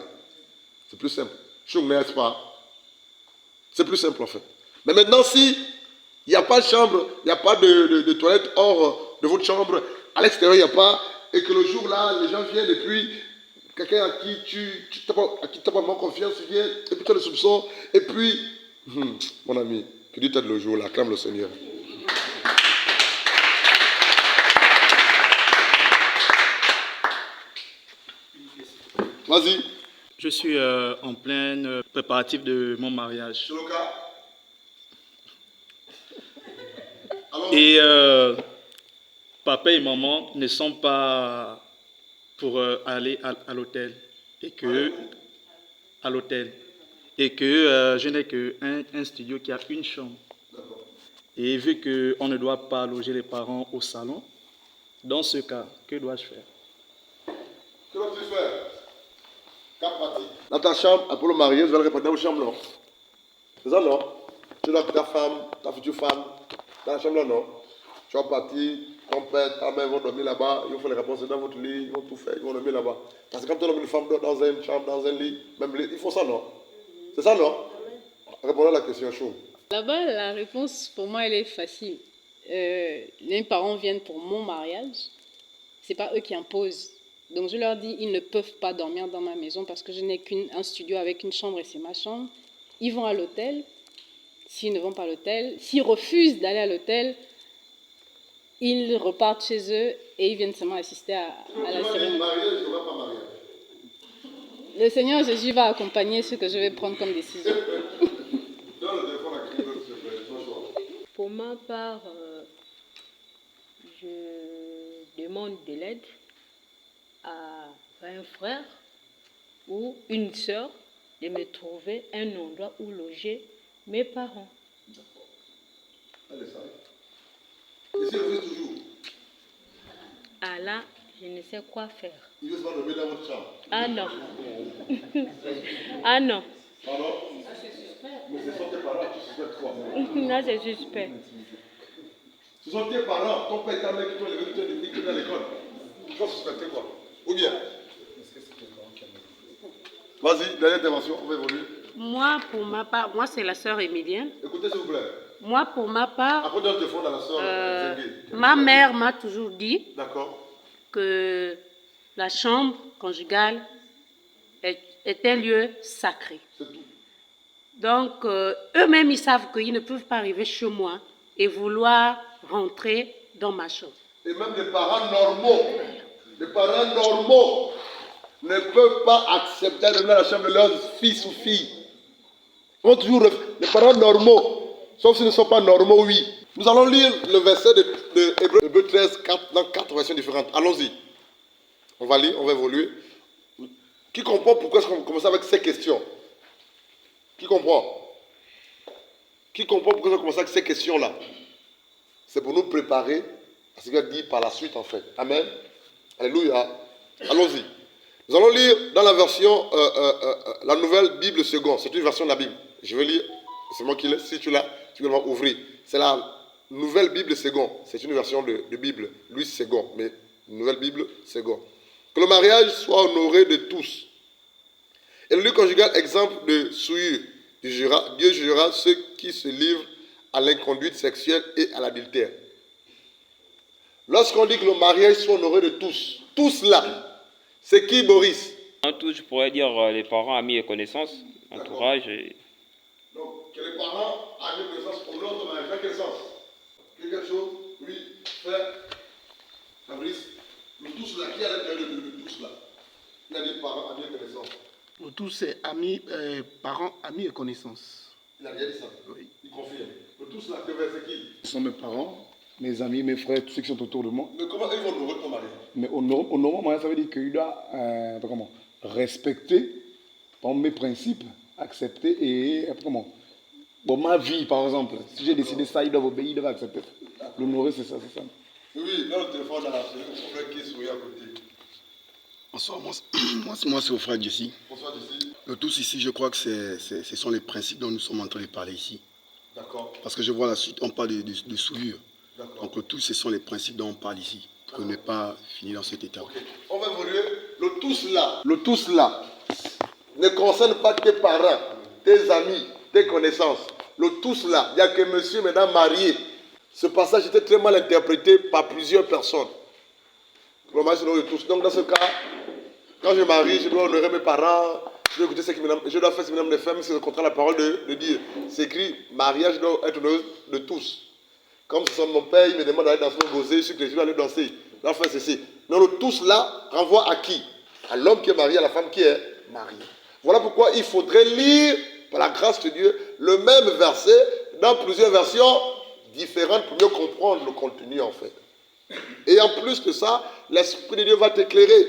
C'est plus simple. Chung, n'est-ce pas? C'est plus simple en fait. Mais maintenant, si il n'y a pas de chambre, il n'y a pas de toilette hors de votre chambre, à l'extérieur, il n'y a pas, et que le jour là, les gens viennent et puis quelqu'un à qui tu n'as pas vraiment confiance vient, et puis tu as le soupçon, et puis, mon ami, que Dieu t'aide le jour là, acclame le Seigneur. Vas-y. Je suis en plein préparatif de mon mariage. C'est le cas? Et papa et maman ne sont pas pour aller à l'hôtel. Et que à l'hôtel. Et que je n'ai qu'un studio qui a une chambre. Et vu qu'on ne doit pas loger les parents au salon, dans ce cas, que dois-je faire? Que dois-tu faire? Cas pratique. Dans ta chambre, pour le mariage, vous allez répondre dans votre chambre, non? C'est ça, non? Tu dois ta femme, ta future femme, dans la chambre, là, non? Tu vas partir, ton père, ta mère vont dormir là-bas, ils vont faire les réponses dans votre lit, ils vont tout faire, ils vont dormir là-bas. Parce que quand tu as une femme dans une chambre, dans un lit, même lit, il faut ça, non? C'est ça, non? Répondez à la question, Chou. Là-bas, la réponse, pour moi, elle est facile. Les parents viennent pour mon mariage, ce n'est pas eux qui imposent. Donc je leur dis, ils ne peuvent pas dormir dans ma maison parce que je n'ai qu'un studio avec une chambre et c'est ma chambre. Ils vont à l'hôtel. S'ils ne vont pas à l'hôtel, s'ils refusent d'aller à l'hôtel, ils repartent chez eux et ils viennent seulement assister à la cérémonie. Le Seigneur Jésus va accompagner ce que je vais prendre comme décision. Pour ma part, je demande de l'aide à un frère ou une sœur de me trouver un endroit où loger mes parents. Allez, ça. Et s'il refuse toujours? Ah là, je ne sais quoi faire. Il veut se faire dormir dans votre chambre? Ah non. Ah non. Pardon? Mais ce sont tes parents, tu suspectes quoi? Là, c'est suspect. Ce sont tes parents, ton père et ta mère qui t'ont élevé dans l'école. Tu vas suspecter quoi? Ou bien? Vas-y, dernière intervention, on va évoluer. Moi, pour ma part, moi c'est la sœur Émilienne. Écoutez s'il vous plaît. Moi, pour ma part, après dans le téléphone à la sœur ma mère m'a toujours dit que la chambre conjugale est un lieu sacré. Donc, eux-mêmes, ils savent qu'ils ne peuvent pas arriver chez moi et vouloir rentrer dans ma chambre. Et même les parents normaux ne peuvent pas accepter de venir à la chambre de leurs fils ou filles. Ils vont toujours les parents normaux, sauf s'ils ne sont pas normaux, oui. Nous allons lire le verset de Hébreux 13, dans 4 versions différentes. Allons-y. On va lire, on va évoluer. Qui comprend pourquoi est-ce qu'on commence avec ces questions? Qui comprend? Qui comprend pourquoi on commence avec ces questions-là? C'est pour nous préparer à ce qu'il va dire par la suite, en fait. Amen. Alléluia. Allons-y. Nous allons lire dans la version, la nouvelle Bible seconde. C'est une version de la Bible. Je vais lire. C'est moi qui l'ai. Si tu l'as, tu peux ouvrir. C'est la nouvelle Bible seconde. C'est une version de Bible. Louis second, mais une nouvelle Bible seconde. Que le mariage soit honoré de tous. Et le lieu conjugal, exemple de souillure. Dieu jugera ceux qui se livrent à l'inconduite sexuelle et à l'adultère. Lorsqu'on dit que le mariage soit honoré de tous, tous là, c'est qui, Boris? En tout, je pourrais dire les parents, amis et connaissances, entourage. Donc, que les parents, amis et connaissances, honorent ton mariage. Dans quel sens? Quelque chose? Oui, frère, Fabrice, le tous là, qui est à l'intérieur de tous là? Il a dit parents, amis et connaissances. Le tous, c'est amis, parents, amis et connaissances. Il a bien dit ça? Oui. Il confirme. Le tous là, c'est qui? Ce sont mes parents, mes amis, mes frères, tous ceux qui sont autour de moi. Mais comment ils vont honorer ton mariage? Mais honorer, ça veut dire qu'il doit respecter mes principes, accepter et ma vie, par exemple. Si j'ai décidé ça, ils doivent obéir, ils doivent accepter. L'honorer, c'est ça, c'est ça. Oui, dans le téléphone, dans la frère qui est souris à côté. Bonsoir, moi c'est au frère Jessie. Bonsoir, Jessie. Le tous ici, je crois que ce sont les principes dont nous sommes en train de parler ici. D'accord. Parce que je vois la suite, on parle de souillure. D'accord. Donc le tous, ce sont les principes dont on parle ici. Pour ne pas finir dans cet état. Okay. On va évoluer. Le tous là ne concerne pas tes parents, tes amis, tes connaissances. Le tous là, il n'y a que monsieur et madame mariés. Ce passage était très mal interprété par plusieurs personnes. Le mariage, c'est le tous. Donc dans ce cas, quand je marie, je dois honorer mes parents, je dois écouter ce qui je dois faire ce que me fait, même si c'est contre la parole de Dieu. C'est écrit, mariage doit être honoré de tous. Comme ce sont mon père, il me demande d'aller danser au gosé, je suis chrétien, je dois aller danser. Je dois faire ceci. Donc le tous là renvoie à qui? À l'homme qui est marié, à la femme qui est mariée. Voilà pourquoi il faudrait lire, par la grâce de Dieu, le même verset dans plusieurs versions différentes pour mieux comprendre le contenu en fait. Et en plus de ça, l'Esprit de Dieu va t'éclairer.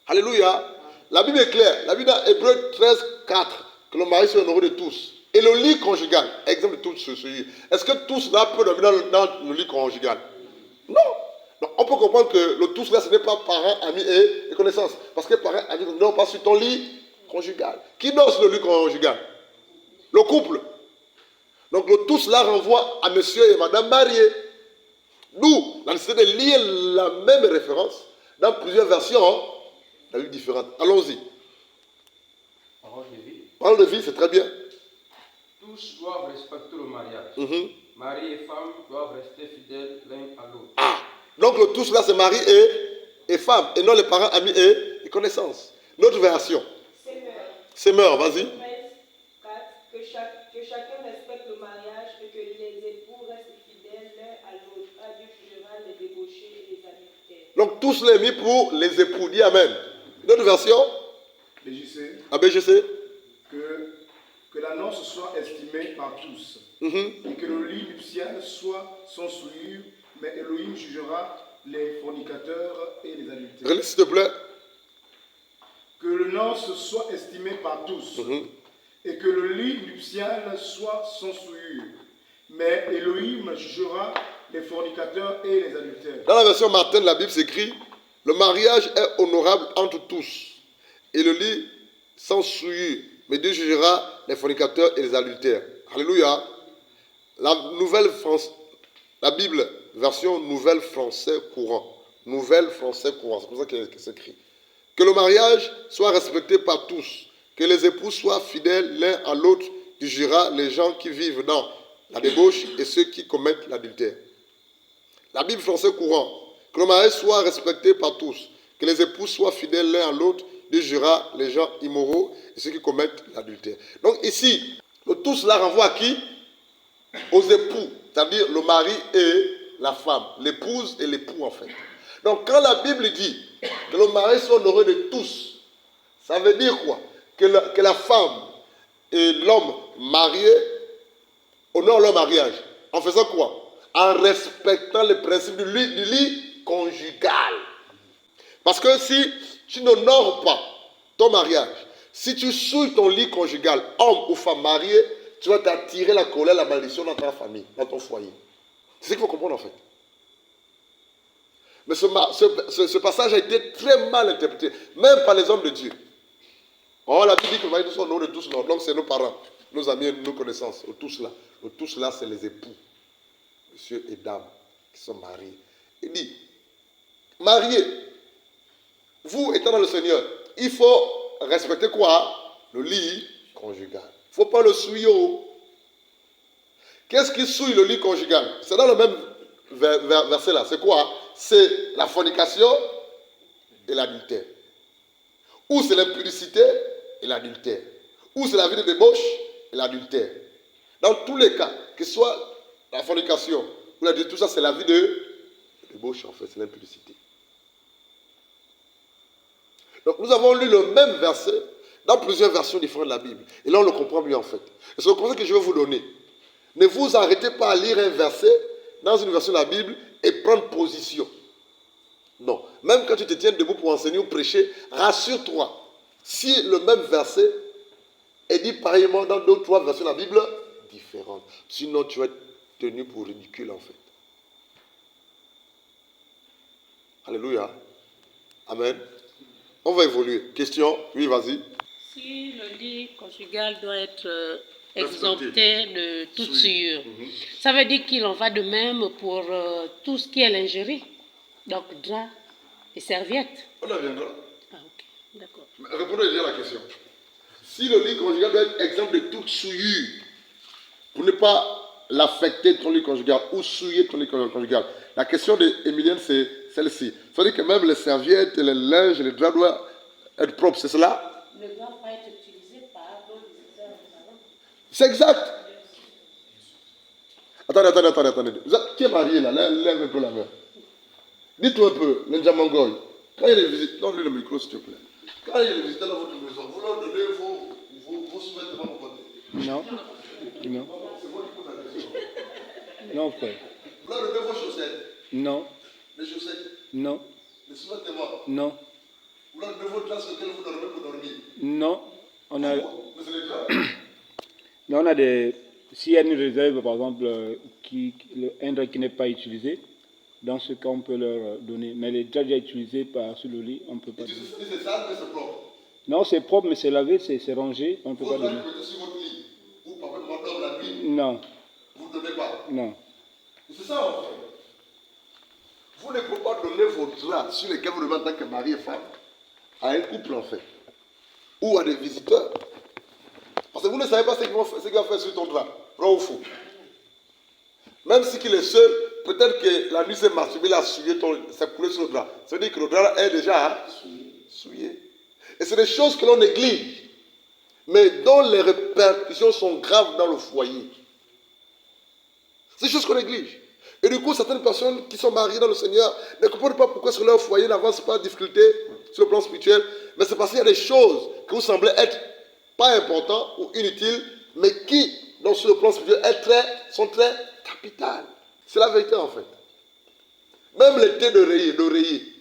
Alléluia. La Bible est claire. La Bible dans Hébreux 13, 4, que le mari soit honoré de tous. Et le lit conjugal, exemple de tout ceci. Est-ce que tous là peut dominer dans le lit conjugal? Non. Donc, on peut comprendre que le tous là, ce n'est pas parents, amis et connaissances. Parce que parents, amis, ne dort pas sur ton lit conjugal. Qui dort sur le lit conjugal? Le couple. Donc le tous là renvoie à monsieur et madame mariés. D'où la nécessité de lire la même référence dans plusieurs versions, la Bible différente. Allons-y. Parole de vie. Parole de vie, c'est très bien. Tous doivent respecter le mariage. Mari et femme doivent rester fidèles l'un à l'autre. Ah, donc le tous là, c'est mari et femme, et non les parents, amis et connaissances. Notre version. Semeur, vas-y. Que chacun respecte le mariage et que les époux restent fidèles l'un à l'autre. À Dieu jugera les débauchés et les adultères. Donc tous les mis pour les époux. Dis amen. Notre version. BJC. ABGC. Que la noce soit estimée par tous. Et que le lit nuptial soit sans souillure, mais Elohim jugera les fornicateurs et les adultères. Relis, s'il te plaît. Que le noce soit estimé par tous. Et que le lit nuptial soit sans souillure, mais Elohim jugera les fornicateurs et les adultères. Dans la version Martin de la Bible, c'est écrit, le mariage est honorable entre tous, et le lit sans souillure, mais Dieu jugera les fornicateurs et les adultères. Alléluia. La Bible, version Nouvelle Français Courant. Nouvelle Français Courant, c'est comme ça qu'il s'écrit. Que le mariage soit respecté par tous, que les époux soient fidèles l'un à l'autre, Dieu jugera les gens qui vivent dans la débauche et ceux qui commettent l'adultère. La Bible Français Courant. Que le mariage soit respecté par tous, que les époux soient fidèles l'un à l'autre, Dieu jugera les gens immoraux et ceux qui commettent l'adultère. Donc ici, le tous là renvoie à qui? Aux époux, c'est-à-dire le mari et la femme, l'épouse et l'époux en fait. Donc quand la Bible dit que le mariage soit honoré de tous, ça veut dire quoi? Que la femme et l'homme mariés honorent leur mariage. En faisant quoi? En respectant les principes du lit conjugal. Parce que si tu n'honores pas ton mariage, si tu souilles ton lit conjugal, homme ou femme mariée, tu vas t'attirer la colère, la malédiction dans ta famille, dans ton foyer. C'est ce qu'il faut comprendre en fait. Mais ce passage a été très mal interprété, même par les hommes de Dieu. Oh, la Bible dit que le mari sont nom de tous, donc c'est nos parents, nos amis, nos connaissances. Tous là, c'est les époux, monsieur et dame, qui sont mariés. Il dit, mariés, vous étant dans le Seigneur, il faut respecter quoi? Le lit conjugal. Il ne faut pas le souiller. Qu'est-ce qui souille le lit conjugal? C'est dans le même verset là. C'est quoi? C'est la fornication et l'adultère. Ou c'est l'impudicité et l'adultère. Ou c'est la vie de débauche et l'adultère. Dans tous les cas, que ce soit la fornication ou l'adultère, tout ça c'est la vie de débauche en fait, c'est l'impudicité. Donc nous avons lu le même verset dans plusieurs versions différentes de la Bible. Et là on le comprend mieux en fait. Et c'est le conseil que je vais vous donner. Ne vous arrêtez pas à lire un verset dans une version de la Bible et prendre position. Non. Même quand tu te tiens debout pour enseigner ou prêcher, rassure-toi. Si le même verset est dit pareillement dans 2 ou 3 versions de la Bible différentes. Sinon tu vas être tenu pour ridicule en fait. Alléluia. Amen. On va évoluer. Question? Oui, vas-y. Si le lit conjugal doit être exempté de toute souillure, ça veut dire qu'il en va de même pour tout ce qui est lingerie. Donc, drap et serviettes. On en viendra. Ah, ok. D'accord. Répondez déjà à la question. Si le lit conjugal doit être exempt de toute souillure, pour ne pas l'affecter ton lit conjugal ou souiller ton lit conjugal, la question d'Emilienne, c'est celle-ci. Ça veut dire que même les serviettes, les linges, les draps doivent être propres, c'est cela? Ne doit pas être utilisé par d'autres visiteurs. C'est exact. Attendez. Qui est marié là? Lève un peu la main. Dites-moi un peu, le Njamangoy, quand il y a des visites, donne-lui le micro s'il te plaît. Quand il y a des visiteurs dans votre maison, vous leur donnez vos sous-vêtements pour côté? Non. Non. C'est moi qui pose la question. Non, frère. Vous leur donnez vos chaussettes? Non. Les chaussettes? Non. Les sous-vêtements? Non. Vous leur donnez votre place auquel vous dormez pour dormir? Non. On a... Mais c'est les gens. Non, on a des... S'il y a une réserve, par exemple, un drap qui n'est pas utilisé, dans ce cas, on peut leur donner. Mais les draps déjà utilisés sur le lit, on ne peut pas donner. C'est sale, mais c'est propre. Non, c'est propre, mais c'est lavé, c'est rangé, on ne peut pas donner. Vous mettez sur votre lit, ou par exemple, on dort la nuit. Non. Vous ne donnez pas. Non. C'est ça, en fait. Vous ne pouvez pas donner vos draps sur lesquels vous devez en tant que mari et femme à un couple, en fait. Ou à des visiteurs. Parce que vous ne savez pas ce qu'il va faire sur ton drap. Vrai ou faux? Même si il est seul, peut-être que la nuit s'est masturbée, il a souillé, ça coulé sur le drap. Ça veut dire que le drap est déjà souillé. Et c'est des choses que l'on néglige, mais dont les répercussions sont graves dans le foyer. C'est des choses qu'on néglige. Et du coup, certaines personnes qui sont mariées dans le Seigneur ne comprennent pas pourquoi sur leur foyer n'avance pas de difficulté sur le plan spirituel. Mais c'est parce qu'il y a des choses que vous semblez être pas importantes ou inutiles, mais qui, sur le plan spirituel, sont très capitales. C'est la vérité en fait. Même les thés d'oreiller.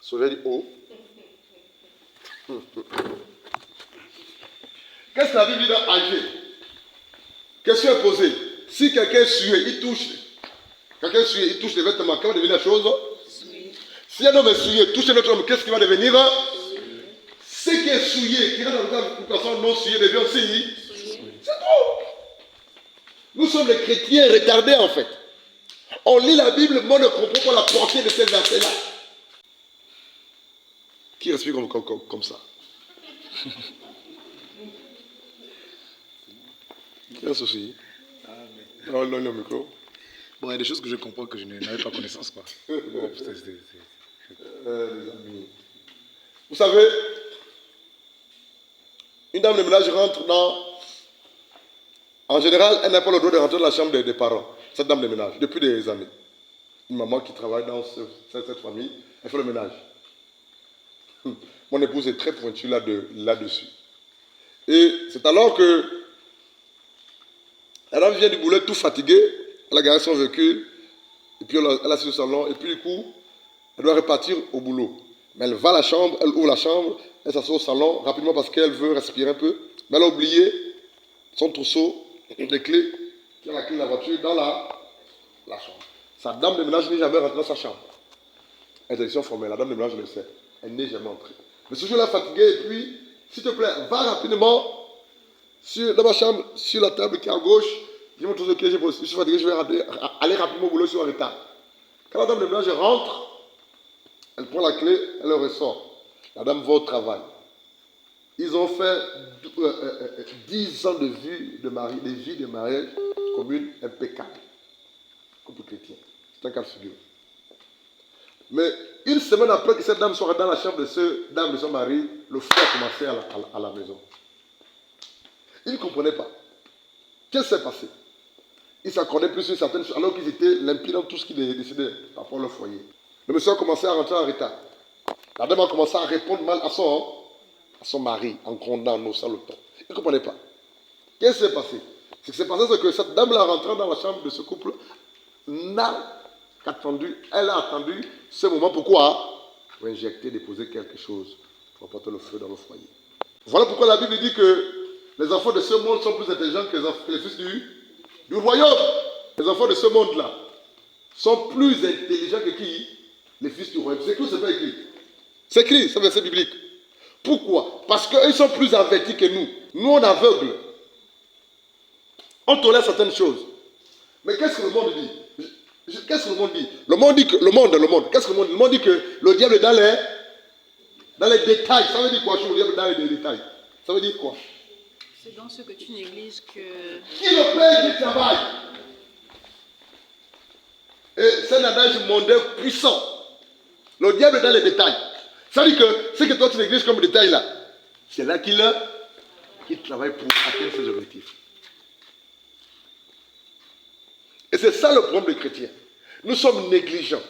Soleil dit oh. Qu'est-ce que la Bible dit dans Agé? Question est posée. Si quelqu'un suit, il touche les vêtements, qu'est-ce qui va devenir la chose? Si un homme est souillé, touche un autre homme, qu'est-ce qui va devenir? Ce qui est souillé, qui rentre dans le cas d'une personne non souillée, devient aussi. C'est tout. Nous sommes des chrétiens retardés en fait. On lit la Bible, mais on ne comprend pas la portée de ces versets-là. Qui respire comme ça? Qui a un souci? Non, le micro. Bon, il y a des choses que je comprends que je n'avais pas connaissance, quoi. Bon, les amis. Vous savez, une dame de ménage rentre en général, elle n'a pas le droit de rentrer dans la chambre des parents, cette dame de ménage, depuis des années. Une maman qui travaille dans cette famille, elle fait le ménage. Mon épouse est très pointue là-dessus. Et c'est alors que la dame vient du boulot tout fatiguée, elle a garé son véhicule, et puis elle a assis au salon, et puis du coup, elle doit repartir au boulot. Mais elle va à la chambre, elle ouvre la chambre, elle s'assoit au salon rapidement parce qu'elle veut respirer un peu Mais elle a oublié son trousseau, des clés, qui a la clé de la voiture dans la chambre. Sa dame de ménage n'est jamais rentrée dans sa chambre. Interdiction formelle, la dame de ménage le sait. Elle n'est jamais entrée. Mais ce jour-là, fatiguée, et puis, s'il te plaît, va rapidement dans ma chambre, sur la table qui est à gauche. Dis-moi tout ce que j'ai. Je suis fatigué, je vais aller rapidement au boulot, je suis en retard. Quand la dame de ménage rentre, elle prend la clé, elle le ressort. La dame va au travail. Ils ont fait 10 ans de vie de mariage commune impeccable. Couple chrétien. C'est un cas de figure. Mais une semaine après que cette dame soit dans la chambre de cette dame de son mari, le feu a commencé à la maison. Il ne comprenait pas. Qu'est-ce qui s'est passé? Ils s'accordaient plus sur certaines choses alors qu'ils étaient limpides dans tout ce qu'ils décidaient par rapport à leur foyer. Le monsieur a commencé à rentrer en retard. La dame a commencé à répondre mal à son mari en grondant, en haussant le ton. Il ne comprenait pas. Qu'est-ce qui s'est passé? Ce qui s'est passé, c'est que cette dame-là, rentrant dans la chambre de ce couple, n'a qu'attendu, elle a attendu ce moment. Pourquoi? Pour injecter, déposer quelque chose pour apporter le feu dans le foyer. Voilà pourquoi la Bible dit que les enfants de ce monde sont plus intelligents que les fils du royaume. Les enfants de ce monde-là sont plus intelligents que qui? Les fils du royaume. C'est écrit ou c'est pas écrit? C'est écrit, c'est un verset biblique. Pourquoi? Parce qu'ils sont plus avertis que nous. Nous, on est aveugles. On tolère certaines choses. Mais qu'est-ce que le monde dit? Qu'est-ce que le monde dit? Le monde dit que qu'est-ce que le monde dit? Le monde dit que le diable est dans les détails. Ça veut dire quoi? Le diable est dans les détails. Ça veut dire quoi? C'est dans ce que tu négliges que... Qui le paye du travail? Et c'est un adage mondain puissant. Le diable est dans les détails. Ça veut dire que ce que toi tu négliges comme détail là, c'est là qu'il travaille pour atteindre ses objectifs. Et c'est ça le problème des chrétiens. Nous sommes négligents.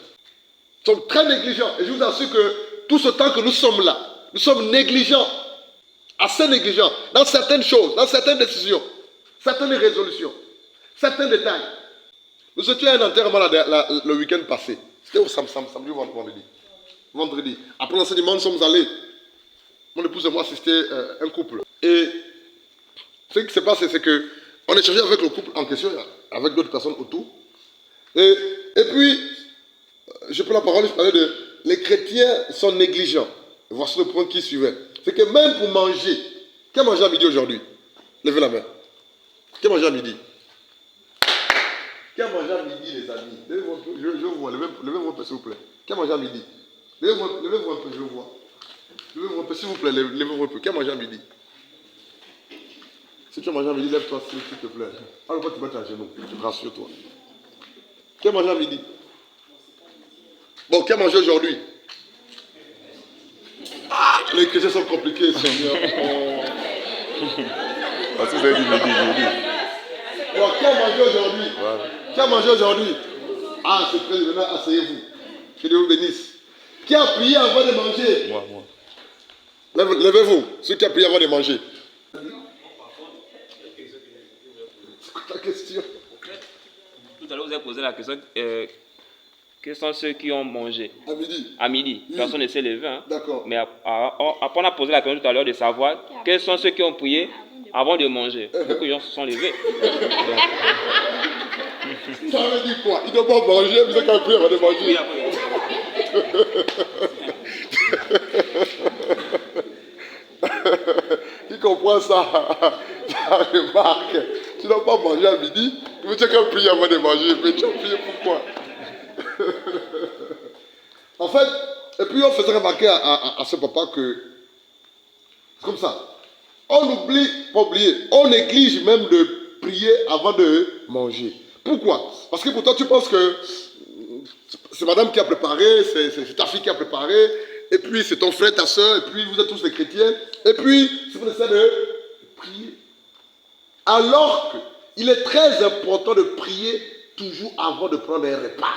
Nous sommes très négligents. Et je vous assure que tout ce temps que nous sommes là, nous sommes négligents. Assez négligents dans certaines choses, dans certaines décisions, certaines résolutions, certains détails. Nous étions à un enterrement le week-end passé. C'était au samedi ou vendredi. Après l'enseignement, nous sommes allés. Mon épouse et moi assister un couple. Et ce qui s'est passé, c'est qu'on échangeait avec le couple en question, avec d'autres personnes autour. Et puis, je prends la parole, je parlais de les chrétiens sont négligents. Voici le point qui suivait. C'est que même pour manger, qui a mangé à midi aujourd'hui? Levez la main. Qui a mangé à midi? Qui a mangé à midi, les amis? Levez-vous un peu, je vois. Levez-vous un peu, s'il vous plaît. Qui a mangé à midi? Levez-vous un peu, je vois. Levez-vous un peu, s'il vous plaît, levez-vous un peu. Qui a mangé à midi? Si tu as mangé à midi, lève-toi, s'il te plaît. Alors, pourquoi tu mets à genoux? Rassure-toi. Qui a mangé à midi? Bon, qui a mangé aujourd'hui? Les chrétiens sont compliqués, Seigneur. Parce que vous avez dit midi. Bon, qui a mangé aujourd'hui? Qui a mangé aujourd'hui? Ah, c'est très bien, asseyez-vous. Que Dieu vous bénisse. Qui a prié avant de manger? Moi. Levez-vous, ceux qui a prié avant de manger. C'est quoi ta question? Tout à l'heure, vous avez posé la question. Quels sont ceux qui ont mangé à midi? Personne ne s'est levé. Hein. D'accord. Mais après, on a posé la question tout à l'heure de savoir quels sont ceux qui ont prié avant de manger. Beaucoup de gens se sont levés. Ça veut dire quoi? Ils ne doivent pas manger, mais ils ont prié avant de manger. Qui comprend ça? Ça remarque. Tu ne dois pas manger à midi, mais tu as prié avant de manger. Mais tu as prié pourquoi? En fait, et puis on faisait remarquer à ce papa que c'est comme ça. On oublie, pas oublier, on néglige même de prier avant de manger. Pourquoi? Parce que pour toi tu penses que c'est madame qui a préparé, c'est ta fille qui a préparé, et puis c'est ton frère, ta soeur, et puis vous êtes tous des chrétiens, et puis c'est pour ça de prier. Alors qu'il est très important de prier toujours avant de prendre un repas.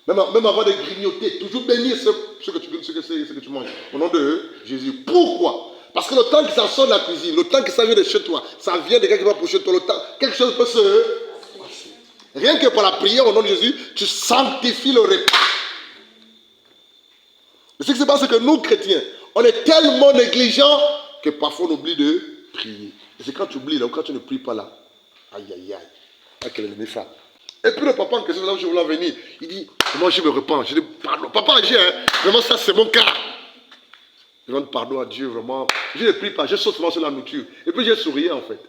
Même avant de grignoter, toujours bénir ce que tu manges. Au nom de Jésus. Pourquoi? Parce que le temps que ça sort de la cuisine, le temps que ça vient de chez toi, ça vient de quelque part pour chez toi, le temps, quelque chose peut se passer. Rien que par la prière au nom de Jésus, tu sanctifies le repas. Et ce qui se passe, c'est que nous, chrétiens, on est tellement négligents que parfois on oublie de prier. Et c'est quand tu oublies, là, ou quand tu ne pries pas là. Aïe, aïe, aïe. Ah, quel ennemi ça. Et puis le papa en question, là où je voulais en venir, il dit, moi je me repens, je dis, pardon. Papa, vraiment ça c'est mon cas. Je demande pardon à Dieu, vraiment. Je ne prie pas, je saute sur la nourriture. Et puis j'ai souri en fait.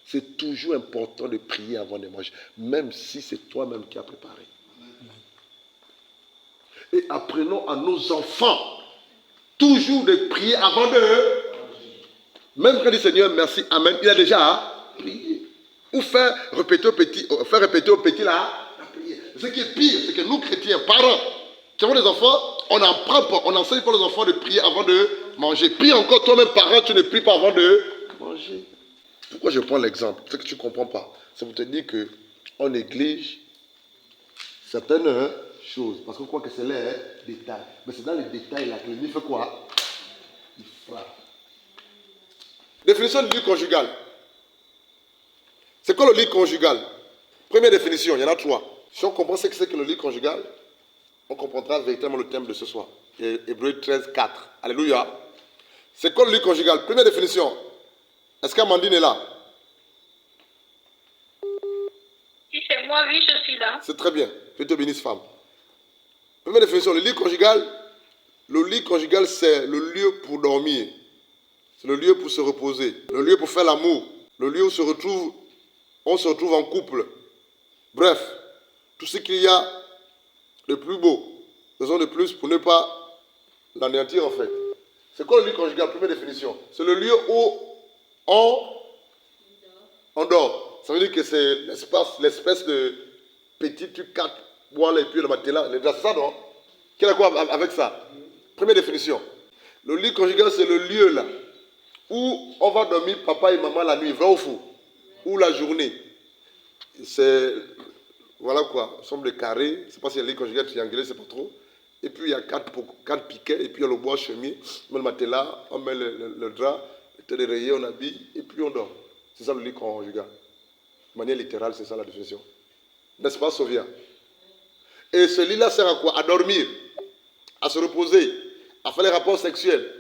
C'est toujours important de prier avant de manger, même si c'est toi-même qui as préparé. Et apprenons à nos enfants toujours de prier avant de... Même quand il dit Seigneur, merci, Amen, il a déjà prié. Ou faire répéter au petit la prière. Ce qui est pire, c'est que nous chrétiens, parents, qui avons des enfants, on n'apprend pas, on n'enseigne pas aux enfants de prier avant de manger. Pire encore, toi-même parent, tu ne pries pas avant de manger. Pourquoi je prends l'exemple? C'est que tu ne comprends pas. C'est pour te dire qu'on néglige certaines choses. Parce qu'on croit que c'est les détails. Mais c'est dans les détails là que l'ennemi fait quoi? Il frappe. Définition du lit conjugal. C'est quoi le lit conjugal? Première définition, il y en a 3. Si on comprend ce que c'est que le lit conjugal, on comprendra véritablement le thème de ce soir. Hébreux 13, 4. Alléluia. C'est quoi le lit conjugal? Première définition. Est-ce qu'Amandine est là? Si c'est moi, oui, je suis là. C'est très bien. Dieu te bénisse, femme. Première définition, le lit conjugal, c'est le lieu pour dormir. C'est le lieu pour se reposer. Le lieu pour faire l'amour. Le lieu où on se retrouve en couple. Bref, tout ce qu'il y a de plus beau. Raison de plus pour ne pas l'anéantir en fait. C'est quoi le lit conjugal? Première définition. C'est le lieu où on dort. Ça veut dire que c'est l'espèce de petit truc 4 bois et puis le matelas. C'est ça, non? Quel a quoi avec ça? Première définition. Le lit conjugal, c'est le lieu là où on va dormir papa et maman la nuit, vrai ou faux? Ou la journée. C'est, voilà quoi, il semble carré. Je ne sais pas si le lit conjugal triangulé, c'est pas trop. Et puis il y a 4 piquets, et puis il y a le bois chemier, on met le matelas, on met le drap, le télérayer, on habille, et puis on dort. C'est ça le lit conjugal. De manière littérale, c'est ça la définition. N'est-ce pas, Sovia? Et ce lit-là sert à quoi? À dormir, à se reposer, à faire les rapports sexuels,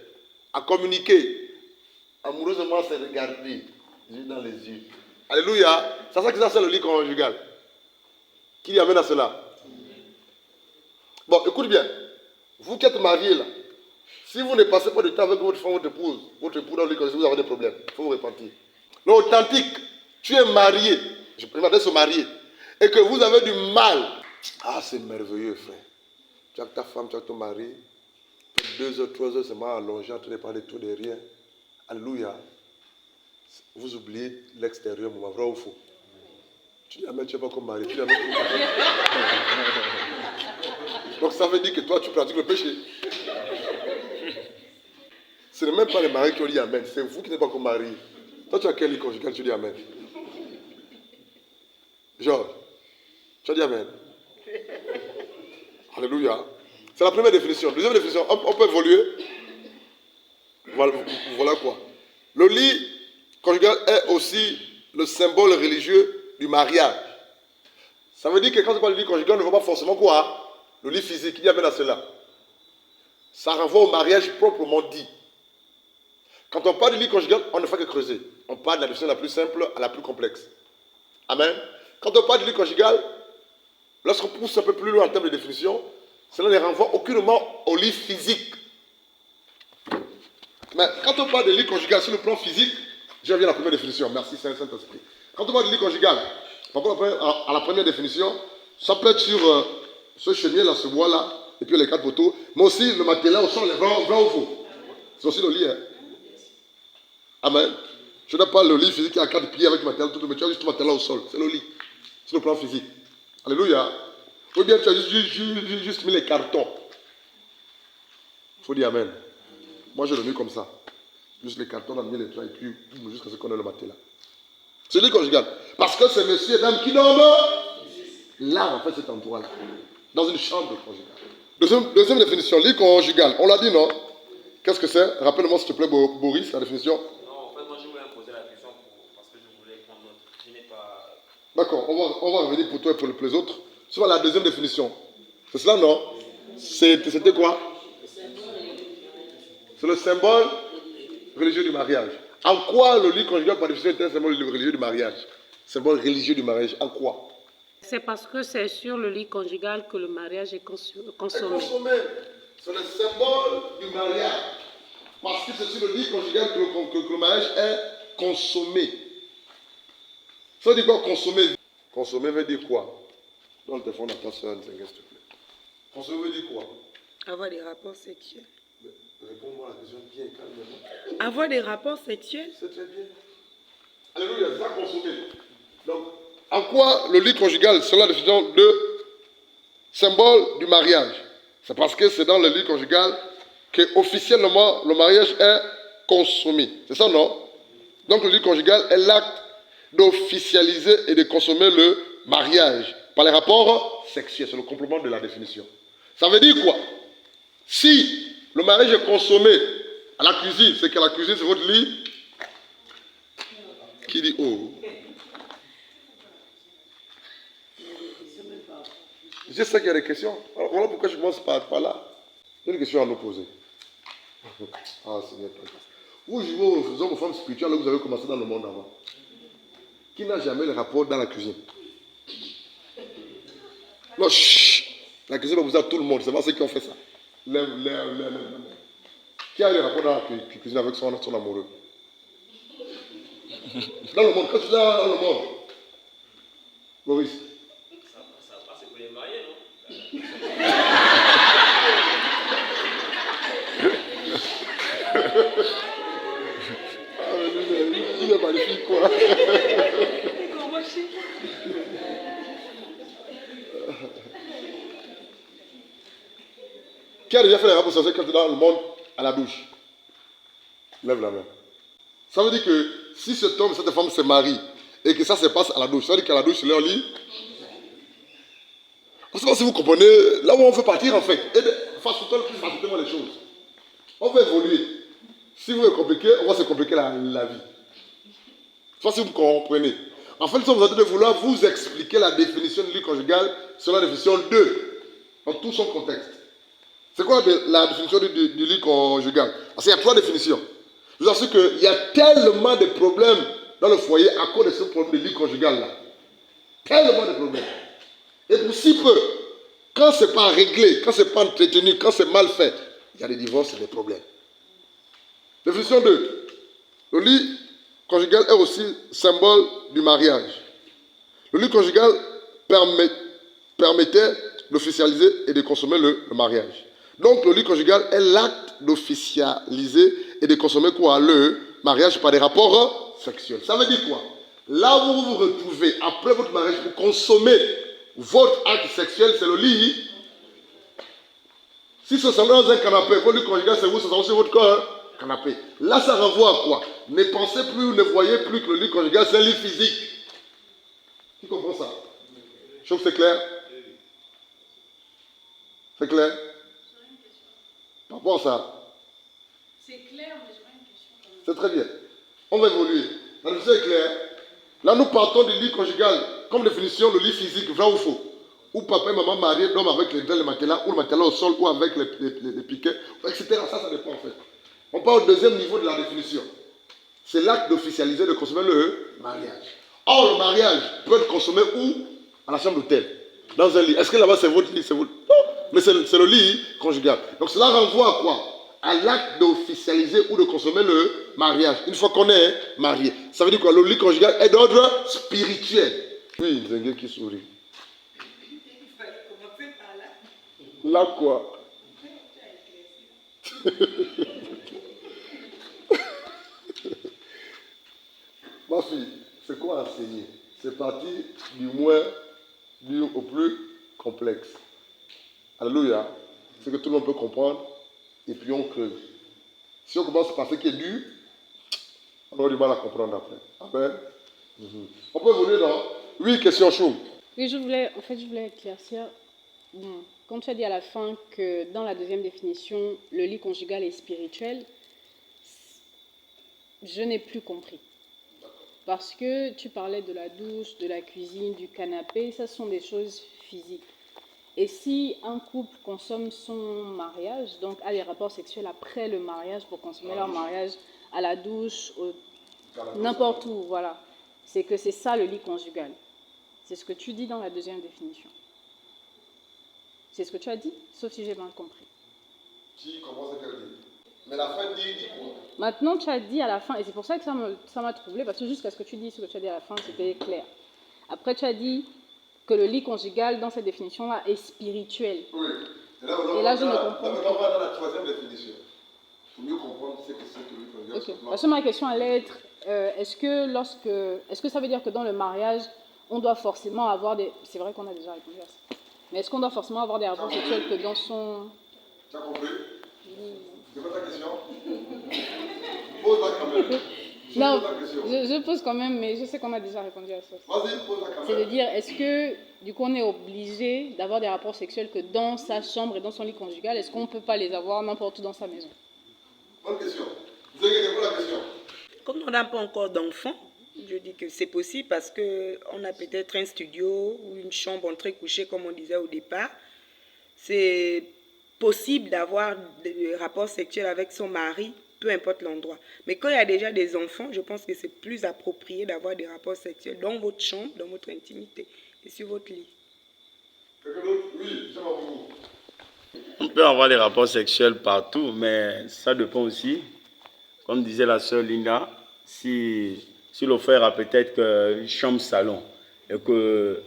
à communiquer, amoureusement se regarder, les yeux dans les yeux. Alléluia. C'est ça que ça, c'est le lit conjugal. Qui y amène à cela? Bon, écoute bien. Vous qui êtes mariés là, si vous ne passez pas de temps avec votre femme, votre épouse dans le lit conjugal, vous avez des problèmes. Il faut vous repentir. L'authentique, tu es marié, je peux demander se marier, et que vous avez du mal. Ah, c'est merveilleux, frère. Tu as ta femme, tu as ton mari, 2 heures, 3 heures, c'est mal allongé, en train de parler de tout, de rien. Alléluia. Vous oubliez l'extérieur, moment, vrai ou faux? Tu dis, mais tu n'es pas comme mari. Tu dis, mais tu Donc ça veut dire que toi, tu pratiques le péché. Ce n'est même pas les maris qui ont dit amen, c'est vous qui n'êtes pas comme mari. Toi, tu as quel lit conjugal, tu dis amen? Georges, tu as dit amen? Alléluia. C'est la première définition. Deuxième définition, on peut évoluer. Voilà quoi. Le lit conjugal est aussi le symbole religieux du mariage. Ça veut dire que quand on parle de lit conjugal, on ne voit pas forcément quoi? Le lit physique, il y a même à cela. Ça renvoie au mariage proprement dit. Quand on parle de lit conjugal, on ne fait que creuser. On parle de la définition la plus simple à la plus complexe. Amen. Quand on parle de lit conjugal, lorsqu'on pousse un peu plus loin en termes de définition, cela ne renvoie aucunement au lit physique. Mais quand on parle de lit conjugal sur le plan physique, je reviens à la première définition. Merci Saint-Esprit. Quand on parle de lit conjugal, par rapport à la première définition, ça peut être sur ce chenier-là, ce bois-là, et puis les 4 poteaux, mais aussi le matelas au sol, les blancs ou faux. C'est aussi le lit. Hein? Amen. Je n'ai pas le lit physique qui a 4 pieds avec le matelas, mais tu as juste le matelas au sol. C'est le lit. Sur le plan physique. Alléluia. Ou bien tu as juste mis les cartons. Il faut dire amen. Moi, je l'ai mis comme ça. Juste les cartons, on a mis les draps et puis jusqu'à ce qu'on ait le matelas. C'est le lit conjugal. Parce que c'est monsieur et dame qui dorment là, en fait, cet endroit-là. Dans une chambre conjugale. Deuxième définition, lit conjugal. On l'a dit, non? Qu'est-ce que c'est? Rappelle-moi, s'il te plaît, Boris, la définition. Non, en fait, moi, je voulais poser la question parce que je voulais prendre note. Je n'ai pas... D'accord, on va revenir pour toi et pour les autres. Sur la deuxième définition. C'est cela, non? C'était quoi? C'est le symbole religieux du mariage. En quoi le lit conjugal par définition est un symbole religieux du mariage? Symbole religieux du mariage, en quoi? C'est parce que c'est sur le lit conjugal que le mariage est consommé. C'est le symbole du mariage. Parce que c'est sur le lit conjugal que le mariage est consommé. Ça veut dire quoi, consommer? Consommer veut dire quoi? Dans le téléphone, attends, s'il te plaît. Consommer veut dire quoi? Avoir des rapports sexuels. Réponds-moi à la question bien calmement. Avoir des rapports sexuels? C'est très bien. Alléluia, c'est ça consommer. Donc, en quoi le lit conjugal, c'est la définition de symbole du mariage? C'est parce que c'est dans le lit conjugal que officiellement le mariage est consommé. C'est ça, non? Donc le lit conjugal est l'acte d'officialiser et de consommer le mariage par les rapports sexuels. C'est le complément de la définition. Ça veut dire quoi? Si le mariage est consommé à la cuisine, c'est que la cuisine c'est votre lit. Qui dit oh? Je sais qu'il y a des questions. Alors, voilà pourquoi je commence par là. Il y a une question à nous poser. Ah, Seigneur. Vous jouez aux hommes aux femmes spirituelles là où vous avez commencé dans le monde avant. Qui n'a jamais le rapport dans la cuisine? Non, chut. La cuisine va vous dire tout le monde. C'est pas ceux qui ont fait ça. Lève. Qui a le rapport dans la cuisine avec son amoureux? Dans le monde. Quand tu es dans le monde. Maurice. Ça passe pour les mariés, non? Il est magnifique, quoi. Qui a déjà fait les rapports sexuels quand tu es dans le monde à la douche? Lève la main. Ça veut dire que si cet homme et cette femme se marient et que ça se passe à la douche, ça veut dire qu'à la douche, c'est leur lit. Je ne sais pas si vous comprenez là où on veut partir en fait. Facilitez-moi les choses. On veut évoluer. Si vous êtes compliqué, on va se compliquer la vie. Je ne sais pas si vous comprenez. En fait, nous sommes en train de vouloir vous expliquer la définition du lit conjugal selon la définition 2, dans tout son contexte. C'est quoi la définition du lit conjugal? Parce qu'il y a 3 définitions. Je vous assure qu'il y a tellement de problèmes dans le foyer à cause de ce problème de lit conjugal là. Tellement de problèmes. Et pour si peu, quand ce n'est pas réglé, quand ce n'est pas entretenu, quand c'est mal fait, il y a des divorces et des problèmes. Définition 2. Le lit conjugal est aussi symbole du mariage. Le lit conjugal permettait d'officialiser et de consommer le mariage. Donc le lit conjugal est l'acte d'officialiser et de consommer quoi? Le mariage par des rapports sexuels. Ça veut dire quoi? Là où vous vous retrouvez après votre mariage pour consommer votre acte sexuel, c'est le lit. Si ce sont dans un canapé, votre lit conjugal, c'est vous, ce sont sur votre corps, canapé. Là, ça renvoie à quoi? Ne pensez plus ou ne voyez plus que le lit conjugal, c'est un lit physique. Qui comprend ça? Je trouve que c'est clair? C'est clair? Par rapport à ça. C'est clair, mais je n'ai pas une question. C'est très bien. On va évoluer. La définition est claire. Là, nous partons du lit conjugal comme définition, le lit physique, vrai ou faux? Où papa et maman mariés dorment avec le matelas, ou le matelas au sol, ou avec les piquets, etc. Ça dépend en fait. On parle au deuxième niveau de la définition. C'est l'acte d'officialiser, de consommer le mariage. Or, le mariage peut être consommé où? À la chambre d'hôtel. Dans un lit. Est-ce que là-bas c'est votre lit? C'est votre... Non, mais c'est le lit conjugal. Donc cela renvoie à quoi? À l'acte d'officialiser ou de consommer le mariage. Une fois qu'on est marié. Ça veut dire quoi? Le lit conjugal est d'ordre spirituel. Oui, Zengue qui sourit. Là quoi? Ma fille, c'est quoi enseigner? C'est parti du moins dur au plus complexe. Alléluia. C'est que tout le monde peut comprendre et puis on creuse. Si on commence par ce qui est dur, on aura du mal à comprendre après. Amen. On peut évoluer dans... Oui, question chaude. Oui, je voulais éclaircir. Bon, quand tu as dit à la fin que dans la deuxième définition, le lit conjugal est spirituel, je n'ai plus compris. Parce que tu parlais de la douche, de la cuisine, du canapé, ça sont des choses physiques. Et si un couple consomme son mariage, donc a des rapports sexuels après le mariage pour consommer leur mariage à la douche, n'importe où, voilà. C'est que c'est ça le lit conjugal. C'est ce que tu dis dans la deuxième définition. C'est ce que tu as dit, sauf si j'ai mal compris. Qui commence à dire. Mais la fin dit quoi? Maintenant, tu as dit à la fin, et c'est pour ça que ça m'a troublé, parce que jusqu'à ce que tu dis ce que tu as dit à la fin, c'était clair. Après, tu as dit que le lit conjugal, dans cette définition-là, est spirituel. Oui. Et là, je ne comprends pas. Là, on va dans la troisième définition. Pour mieux comprendre ce que c'est que le lit conjugal. Okay. Parce que ma question allait être, est-ce que ça veut dire que dans le mariage, on doit forcément avoir des... C'est vrai qu'on a déjà répondu à ça. Mais est-ce qu'on doit forcément avoir des rapports sexuels que dans son... Tu as compris? C'est quoi ta question? Pose-la quand même. Non, je pose quand même, mais je sais qu'on a déjà répondu à ça. Vas-y, pose-la quand même. C'est de dire, est-ce que, du coup, on est obligé d'avoir des rapports sexuels que dans sa chambre et dans son lit conjugal? Est-ce qu'on ne peut pas les avoir n'importe où dans sa maison? Bonne question. Vous avez répondu à la question? Comme on n'a pas encore d'enfants, je dis que c'est possible parce qu'on a peut-être un studio ou une chambre entrée-couchée, comme on disait au départ. C'est possible d'avoir des rapports sexuels avec son mari, peu importe l'endroit. Mais quand il y a déjà des enfants, je pense que c'est plus approprié d'avoir des rapports sexuels dans votre chambre, dans votre intimité et sur votre lit. Quelqu'un d'autre? Oui, ça va vous. On peut avoir des rapports sexuels partout, mais ça dépend aussi. Comme disait la sœur Linda, si le frère a peut-être une chambre-salon et qu'il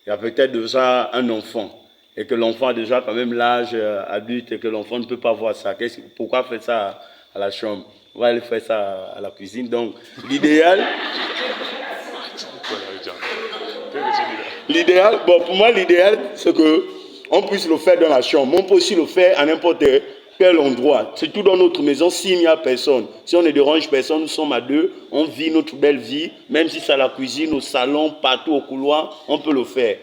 y a peut-être déjà un enfant et que l'enfant a déjà quand même l'âge adulte et que l'enfant ne peut pas voir ça, pourquoi faire ça à la chambre? On va aller faire ça à la cuisine. Donc, l'idéal, bon, pour moi, l'idéal, c'est qu'on puisse le faire dans la chambre. On peut aussi le faire à n'importe quel endroit. C'est tout dans notre maison s'il n'y a personne. Si on ne dérange personne, nous sommes à deux, on vit notre belle vie. Même si c'est à la cuisine, au salon, partout au couloir, on peut le faire.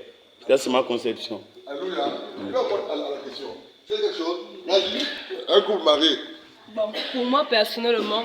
Ça, c'est ma conception. Alléluia. Je vais répondre à la question. C'est quelque chose. Vas-y. Un couple marié. Bon, pour moi, personnellement,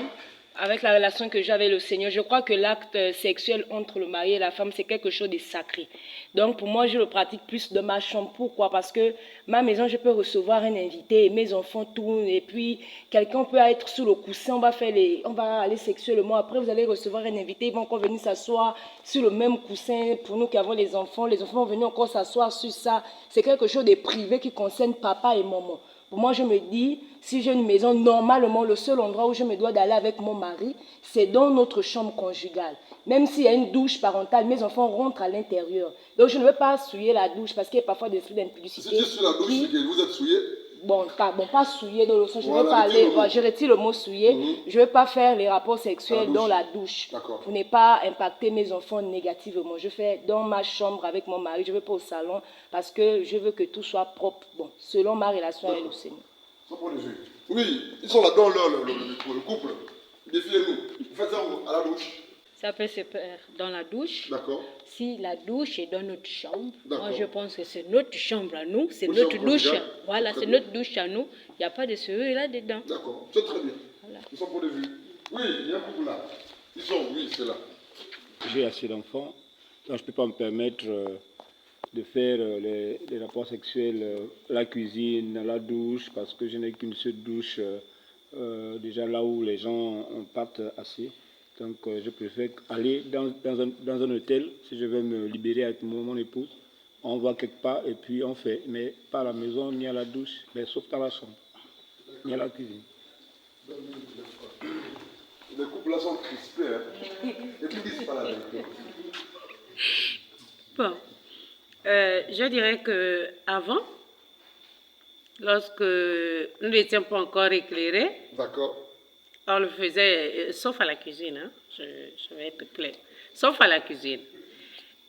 avec la relation que j'ai avec le Seigneur, je crois que l'acte sexuel entre le mari et la femme, c'est quelque chose de sacré. Donc, pour moi, je le pratique plus dans ma chambre. Pourquoi? Parce que ma maison, je peux recevoir un invité, mes enfants tournent, et puis quelqu'un peut être sous le coussin, on va aller sexuellement. Après, vous allez recevoir un invité, ils vont encore venir s'asseoir sur le même coussin. Pour nous qui avons les enfants vont venir encore s'asseoir sur ça. C'est quelque chose de privé qui concerne papa et maman. Pour moi, je me dis, si j'ai une maison, normalement, le seul endroit où je me dois d'aller avec mon mari, c'est dans notre chambre conjugale. Même s'il y a une douche parentale, mes enfants rentrent à l'intérieur. Donc, je ne veux pas souiller la douche parce qu'il y a parfois des flux d'impudicité. Si tu es sur la douche, c'est que vous êtes souillé? Bon, pas souillé dans le sens, je ne veux pas aller, je retire le mot souillé, je ne veux pas faire les rapports sexuels dans la douche. Pour ne pas impacter mes enfants négativement. Je fais dans ma chambre avec mon mari, je ne veux pas au salon parce que je veux que tout soit propre, bon, selon ma relation avec le Seigneur. Sans point de vue. Oui, ils sont là dans le couple. Défiez-nous. Vous faites ça à la douche? Ça peut se faire dans la douche. D'accord. Si la douche est dans notre chambre, moi je pense que c'est notre chambre à nous, c'est Votre notre chambre douche. conjugale. Voilà, Très c'est bien. notre douche à nous. Il n'y a pas de serrure là-dedans. D'accord, c'est très bien. Voilà. Sans point de vue. Oui, il y a un couple là. Ils sont, oui, c'est là. J'ai assez d'enfants, donc je ne peux pas me permettre de faire les rapports sexuels à la cuisine, à la douche, parce que je n'ai qu'une seule douche déjà là où les gens partent assez. Donc je préfère aller dans un hôtel, si je veux me libérer avec mon épouse, on va quelque part et puis on fait, mais pas à la maison, ni à la douche, mais sauf dans la chambre, ni à la cuisine. Les couples là sont crispés, hein. Et puis ils disent pas la vérité. Bon, je dirais qu'avant, lorsque nous n'étions pas encore éclairés, d'accord, on le faisait, sauf à la cuisine, hein, je vais être clair, sauf à la cuisine.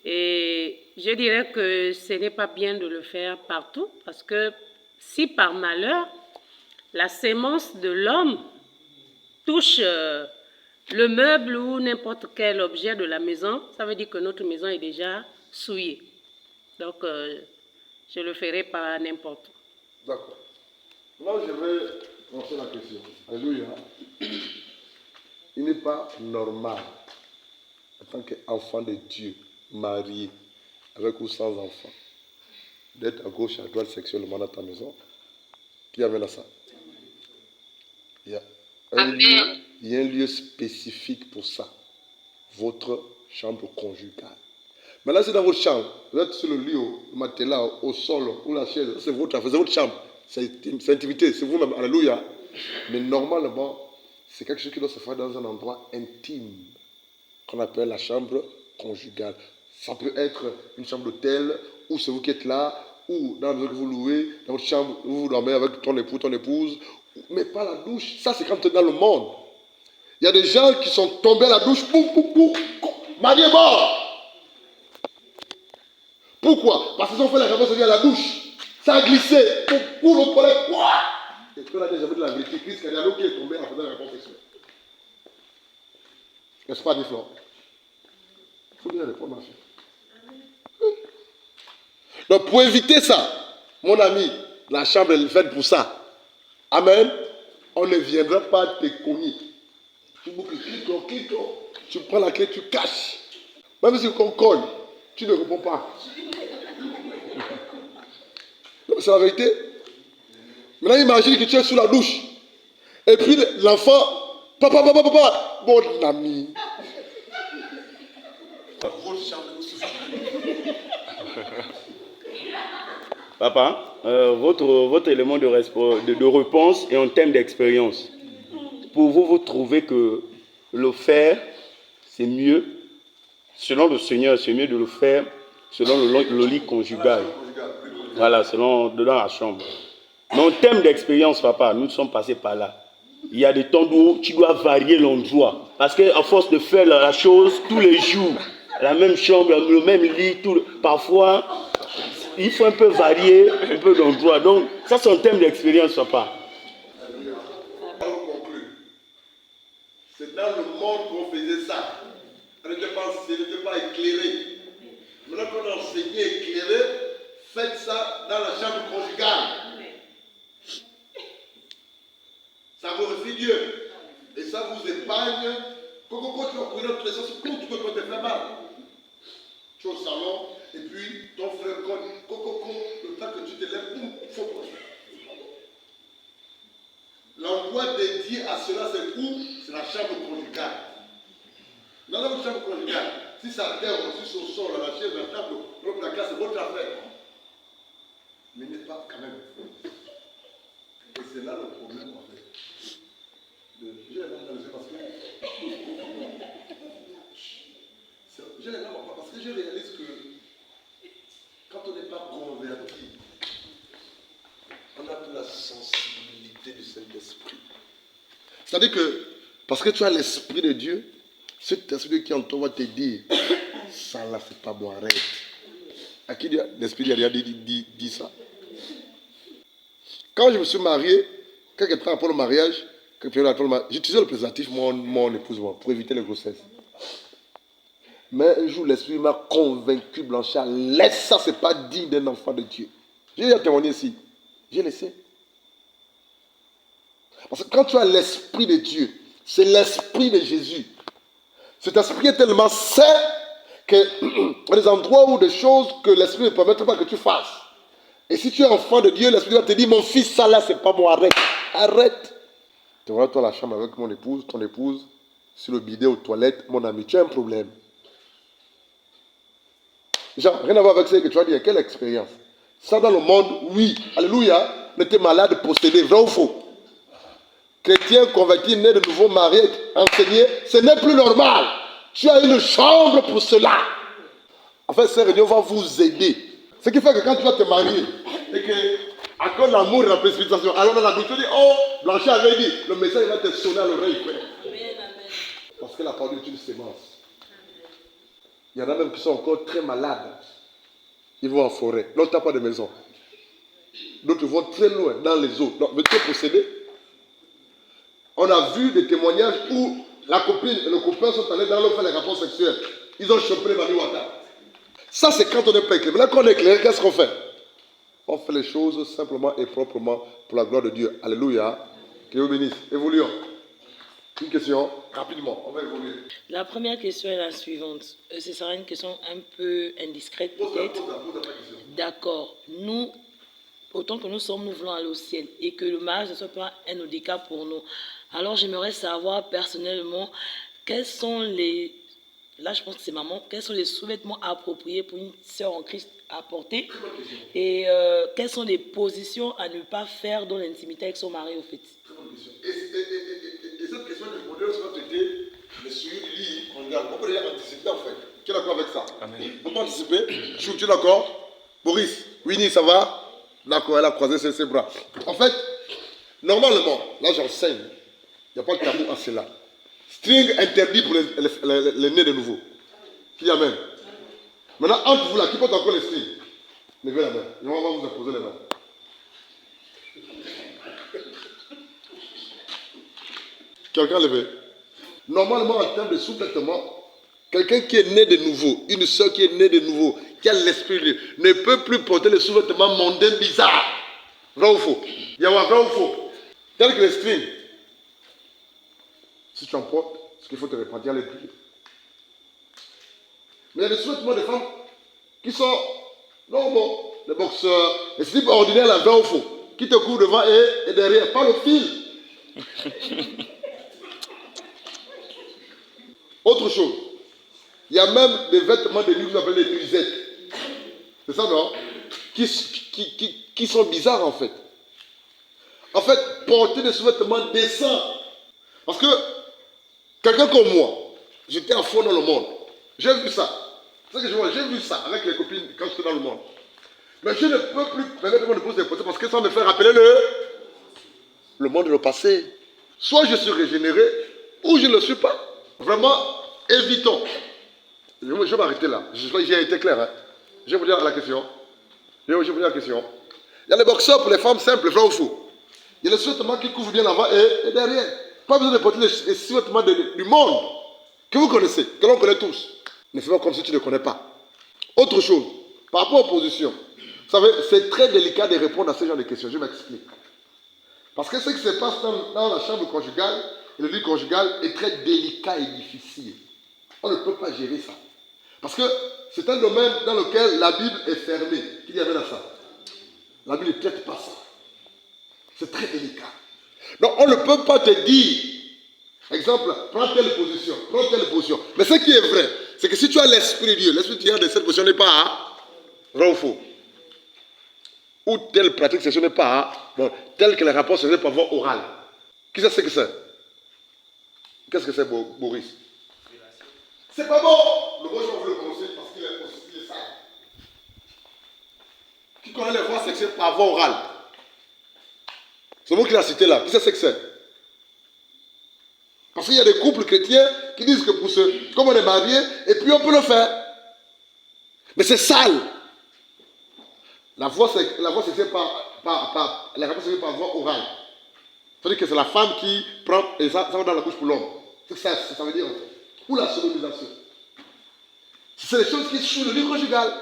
Et je dirais que ce n'est pas bien de le faire partout, parce que si par malheur, la sémence de l'homme touche le meuble ou n'importe quel objet de la maison, ça veut dire que notre maison est déjà souillée. Donc, je le ferai pas n'importe où. D'accord. Là, je vais lancer la question. Alléluia. Il n'est pas normal, en tant qu'enfant de Dieu, marié, avec ou sans enfant, d'être à gauche, à droite sexuellement dans ta maison. Qui amène à ça? Il y a un lieu spécifique pour ça. votre chambre conjugale. Maintenant, c'est dans votre chambre. Vous êtes sur le lit, au matelas, au sol, ou la chaise. C'est votre affaire, c'est votre chambre. C'est intimité, c'est vous-même. Alléluia. Mais normalement, c'est quelque chose qui doit se faire dans un endroit intime, qu'on appelle la chambre conjugale. Ça peut être une chambre d'hôtel, ou c'est vous qui êtes là, ou dans la maison que vous louez, dans votre chambre, vous dormez avec ton époux, ton épouse, mais pas la douche. Ça, c'est quand tu es dans le monde. Il y a des gens qui sont tombés à la douche, marié mort. Pourquoi? Parce qu'ils ont fait la réponse à la douche. Ça a glissé. Pour le toilette. Et puis on a déjà vu de la vérité. Christ Cadiano qui est tombé en faisant la réponse sexuelle. N'est-ce pas, Niflor? Il faut bien répondre, ma fille. Donc, pour éviter ça, mon ami, la chambre est faite pour ça. Amen. On ne viendra pas te cogner. Tu boucles, clique, tu prends la clé, tu caches. Même si on colle, tu ne réponds pas. C'est la vérité. Maintenant, imagine que tu es sous la douche. Et puis l'enfant, papa, mon ami. Papa, votre élément de réponse est en termes d'expérience. Pour vous, vous trouvez que le faire, c'est mieux, selon le Seigneur, c'est mieux de le faire selon le lit conjugal. Voilà, selon dans la chambre. Mais en termes d'expérience, papa, nous sommes passés par là. Il y a des temps où tu dois varier l'endroit. Parce qu'à force de faire la chose tous les jours, la même chambre, le même lit, parfois, il faut un peu varier un peu d'endroit. Donc, ça, c'est en termes d'expérience, papa. C'est dans le monde qu'on faisait ça. On n'était pas éclairé. Maintenant qu'on a enseigné éclairé, faites ça dans la chambre conjugale. Ça glorifie Dieu. Et ça vous épargne. Quand tu vas courir dans tous les sens, tu peux te faire mal. Tu es au salon, et puis ton frère cogne, le temps que tu te lèves, boum, faut pas. L'endroit dédié à cela, c'est où? C'est la chambre conjugale. Dans la chambre conjugale, si ça terre aussi sur le sol, la chaise, la table, le placard, c'est votre affaire. Mais n'est pas quand même. Et c'est là le problème, en fait. J'ai les larmes dans les yeux parce que. J'ai les larmes parce que je réalise que quand on n'est pas converti, on n'a plus la sensibilité du Saint-Esprit. C'est-à-dire que, parce que tu as l'Esprit de Dieu, cet Esprit qui en toi va te dire, ça là, c'est pas bon, arrête. À qui l'Esprit dit ça? Quand je me suis marié, quelques temps après le mariage, j'utilisais le préservatif, mon épouse, pour éviter les grossesses. Mais un jour, l'Esprit m'a convaincu, Blanchard, laisse ça, c'est pas digne d'un enfant de Dieu. J'ai déjà témoigné ici. J'ai laissé. Parce que quand tu as l'Esprit de Dieu, c'est l'Esprit de Jésus. Cet Esprit est tellement saint qu'il y a des endroits ou des choses que l'Esprit ne permet pas que tu fasses. Et si tu es enfant de Dieu, l'Esprit va te dire, mon fils, ça là, c'est pas bon, arrête. Arrête. Tu vois, toi, la chambre avec mon épouse, ton épouse, sur le bidet aux toilettes, mon ami, tu as un problème. Genre, rien à voir avec ce que tu as dit, quelle expérience? Ça dans le monde, oui, alléluia, mais tu es malade, possédé, vrai ou faux? Chrétien, converti, né de nouveau, marié, enseigné, ce n'est plus normal. Tu as une chambre pour cela. En fait, cette réunion va vous aider. Ce qui fait que quand tu vas te marier, et que, à cause de l'amour et de la précipitation, alors dans la douche, tu dis, oh, Blanchet avait dit, le message va te sonner à l'oreille, frère. Parce que la parole est une sémence. Il y en a même qui sont encore très malades. Ils vont en forêt. L'autre n'a pas de maison. D'autres vont très loin, dans les eaux. Donc, veux-tu posséder? On a vu des témoignages où la copine et le copain sont allés dans l'eau faire les rapports sexuels. Ils ont chopé les Baliwata. Ça, c'est quand on n'est pas éclairé. Mais là, quand on est éclairé, qu'est-ce qu'on fait? On fait les choses simplement et proprement pour la gloire de Dieu. Alléluia. Que Dieu vous bénisse. Évoluons. Une question, rapidement, on va évoluer. La première question est la suivante. Ce sera une question un peu indiscrète peut-être. D'accord. Nous, autant que nous sommes, nous voulons aller au ciel et que le mariage ne soit pas un handicap pour nous. Alors j'aimerais savoir personnellement quelles sont les là je pense que c'est maman, quels sont les sous-vêtements appropriés pour une sœur en Christ à porter et quelles sont les positions à ne pas faire dans l'intimité avec son mari au fait. Très bonne question. Et cette question de modèle sera traitée le suivi du lit conjugal. On peut déjà anticiper en fait. Tu es d'accord avec ça? Amen. On peut anticiper? Tu es d'accord? Boris, Winnie, ça va? D'accord, elle a croisé ses bras. En fait, normalement, là j'enseigne, il n'y a pas de tabou à cela. String interdit pour les nés de nouveau. Qui y amène? Maintenant, entre vous là, qui porte encore les strings? Levez la main. On va vous imposer les mains. Quelqu'un levé. Normalement, en termes de sous-vêtements, quelqu'un qui est né de nouveau, une soeur qui est née de nouveau, qui a l'esprit de Dieu, ne peut plus porter les sous-vêtements mondains bizarres. Vrai ou faux? Il y a un vrai ou faux? Tel que les strings. Si tu en portes, ce qu'il faut te repentir les pieds. Mais il y a des sous-vêtements de femmes qui sont normaux. Les boxeurs, les slips ordinaires, la vrai ou faux, qui te couvrent devant et derrière, pas le fil. Autre chose, il y a même des vêtements de nuit que vous appelez les nuisettes. C'est ça, non? Qui sont bizarres en fait. En fait, porter des sous-vêtements décents. Parce que quelqu'un comme moi, j'étais à fond dans le monde. J'ai vu ça. C'est ce que je vois, j'ai vu ça avec les copines quand j'étais dans le monde. Mais je ne peux plus permettre de me poser des questions parce que ça me fait rappeler le monde de le passé. Soit je suis régénéré, ou je ne le suis pas. Vraiment, évitons. Je vais m'arrêter là. J'ai été clair. Hein. Je vais vous dire la question. Je vais vous dire la question. Il y a les boxeurs pour les femmes simples, vrai ou faux. Il y a les sous-vêtements qui couvrent bien l'avant et derrière. Pas besoin de porter les sous-vêtements du monde que vous connaissez, que l'on connaît tous. Ne fais pas comme si tu ne connais pas. Autre chose, par rapport aux positions. Vous savez, c'est très délicat de répondre à ce genre de questions. Je m'explique. Parce que ce qui se passe dans la chambre conjugale et le lit conjugal est très délicat et difficile. On ne peut pas gérer ça. Parce que c'est un domaine dans lequel la Bible est fermée. Qui dit à ça? La Bible ne traite pas ça. C'est très délicat. Donc on ne peut pas te dire, exemple, prends telle position, prends telle position. Mais ce qui est vrai, c'est que si tu as l'Esprit de Dieu, l'Esprit de Dieu de cette position n'est pas vrai ou faux. Ou telle pratique sexuelle n'est pas telle que les rapports sexuels par voie orale. Qui sait ce que c'est? Qu'est-ce que c'est, Boris? C'est pas bon. Le mot, je vais vous le prononcer parce qu'il est sale. Qui connaît les voies sexuelles par voie orale? Ce mot qu'il a cité là, qui sait ce que c'est? Parce qu'il y a des couples chrétiens qui disent que pour ce, comme on est marié, et puis on peut le faire. Mais c'est sale. La voie sexuelle la rapports sexuels par voie orale. C'est-à-dire que c'est la femme qui prend et ça va dans la bouche pour l'homme. C'est ça veut dire en fait. Ou la sodomisation. C'est des choses qui sont sur le lit conjugal.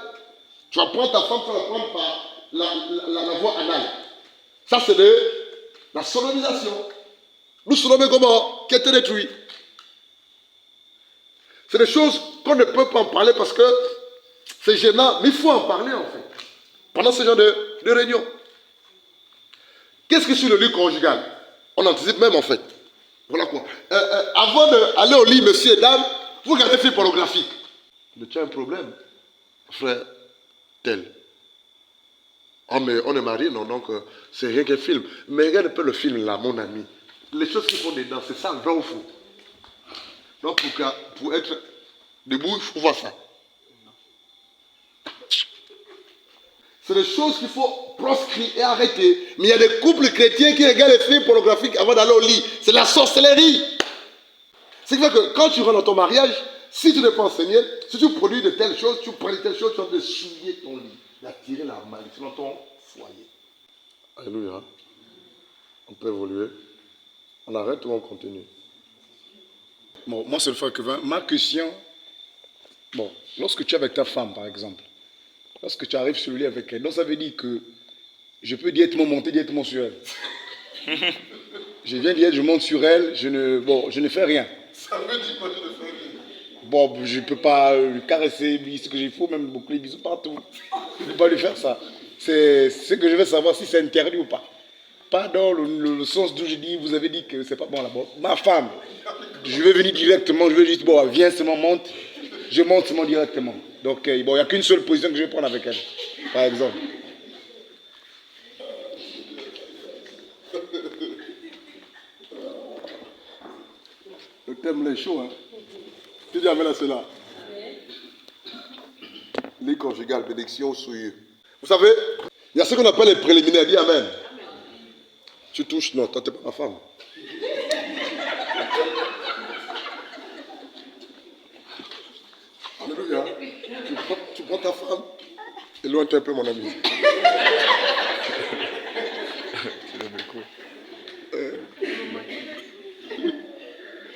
Tu vas prendre ta femme, tu vas la prendre par la voie anale. Ça c'est la sodomisation. Nous sodomons comment? Qui a été détruit. C'est des choses qu'on ne peut pas en parler parce que c'est gênant, mais il faut en parler en fait. Pendant ce genre de réunion. Qu'est-ce que sur le lit conjugal? On anticipe même en fait. Voilà quoi. Avant d'aller au lit, monsieur et dames, vous regardez des films pornographiques. Tu as un problème, frère tel. Oh mais on est mariés, non, donc c'est rien qu'un film. Mais regarde un peu le film là, mon ami. Les choses qui font dedans, c'est ça, vrai ou faux? Donc pour être debout, il faut voir ça. C'est des choses qu'il faut proscrire et arrêter. Mais il y a des couples chrétiens qui regardent les films pornographiques avant d'aller au lit. C'est la sorcellerie. C'est qui fait que quand tu rentres dans ton mariage, si tu n'es pas enseigné, si tu produis de telles choses, tu prends de telles choses, tu vas souiller ton lit, d'attirer la malédiction dans ton foyer. Alléluia. On peut évoluer. On arrête ou on continue? Bon, moi c'est le frère Kevin. Ma question, bon, lorsque tu es avec ta femme par exemple, lorsque tu arrives sur le lit avec elle, donc ça veut dire que je peux directement monter directement sur elle. Je viens dire, je monte sur elle, je ne fais rien. Ça veut dire quoi, je ne fais rien? Bon, je ne peux pas lui caresser, lui, ce que j'ai faut, même beaucoup les bisous partout. Je ne peux pas lui faire ça. C'est ce que je veux savoir si c'est interdit ou pas. Pas dans le sens d'où je dis, vous avez dit que c'est pas bon là-bas. Ma femme, je vais venir directement, je vais juste, bon, viens, c'est mon monte. je monte seulement directement. Donc, bon, il n'y a qu'une seule position que je vais prendre avec elle, par exemple. Le thème est chaud, hein. Tu dis amène à cela. Les conjugales, bénédiction, souillure. Vous savez, il y a ce qu'on appelle les préliminaires. Dis amen. Tu touches, non, toi, tu n'es pas ma femme. Alléluia. Tu prends ta femme, éloigne-toi un peu, mon ami.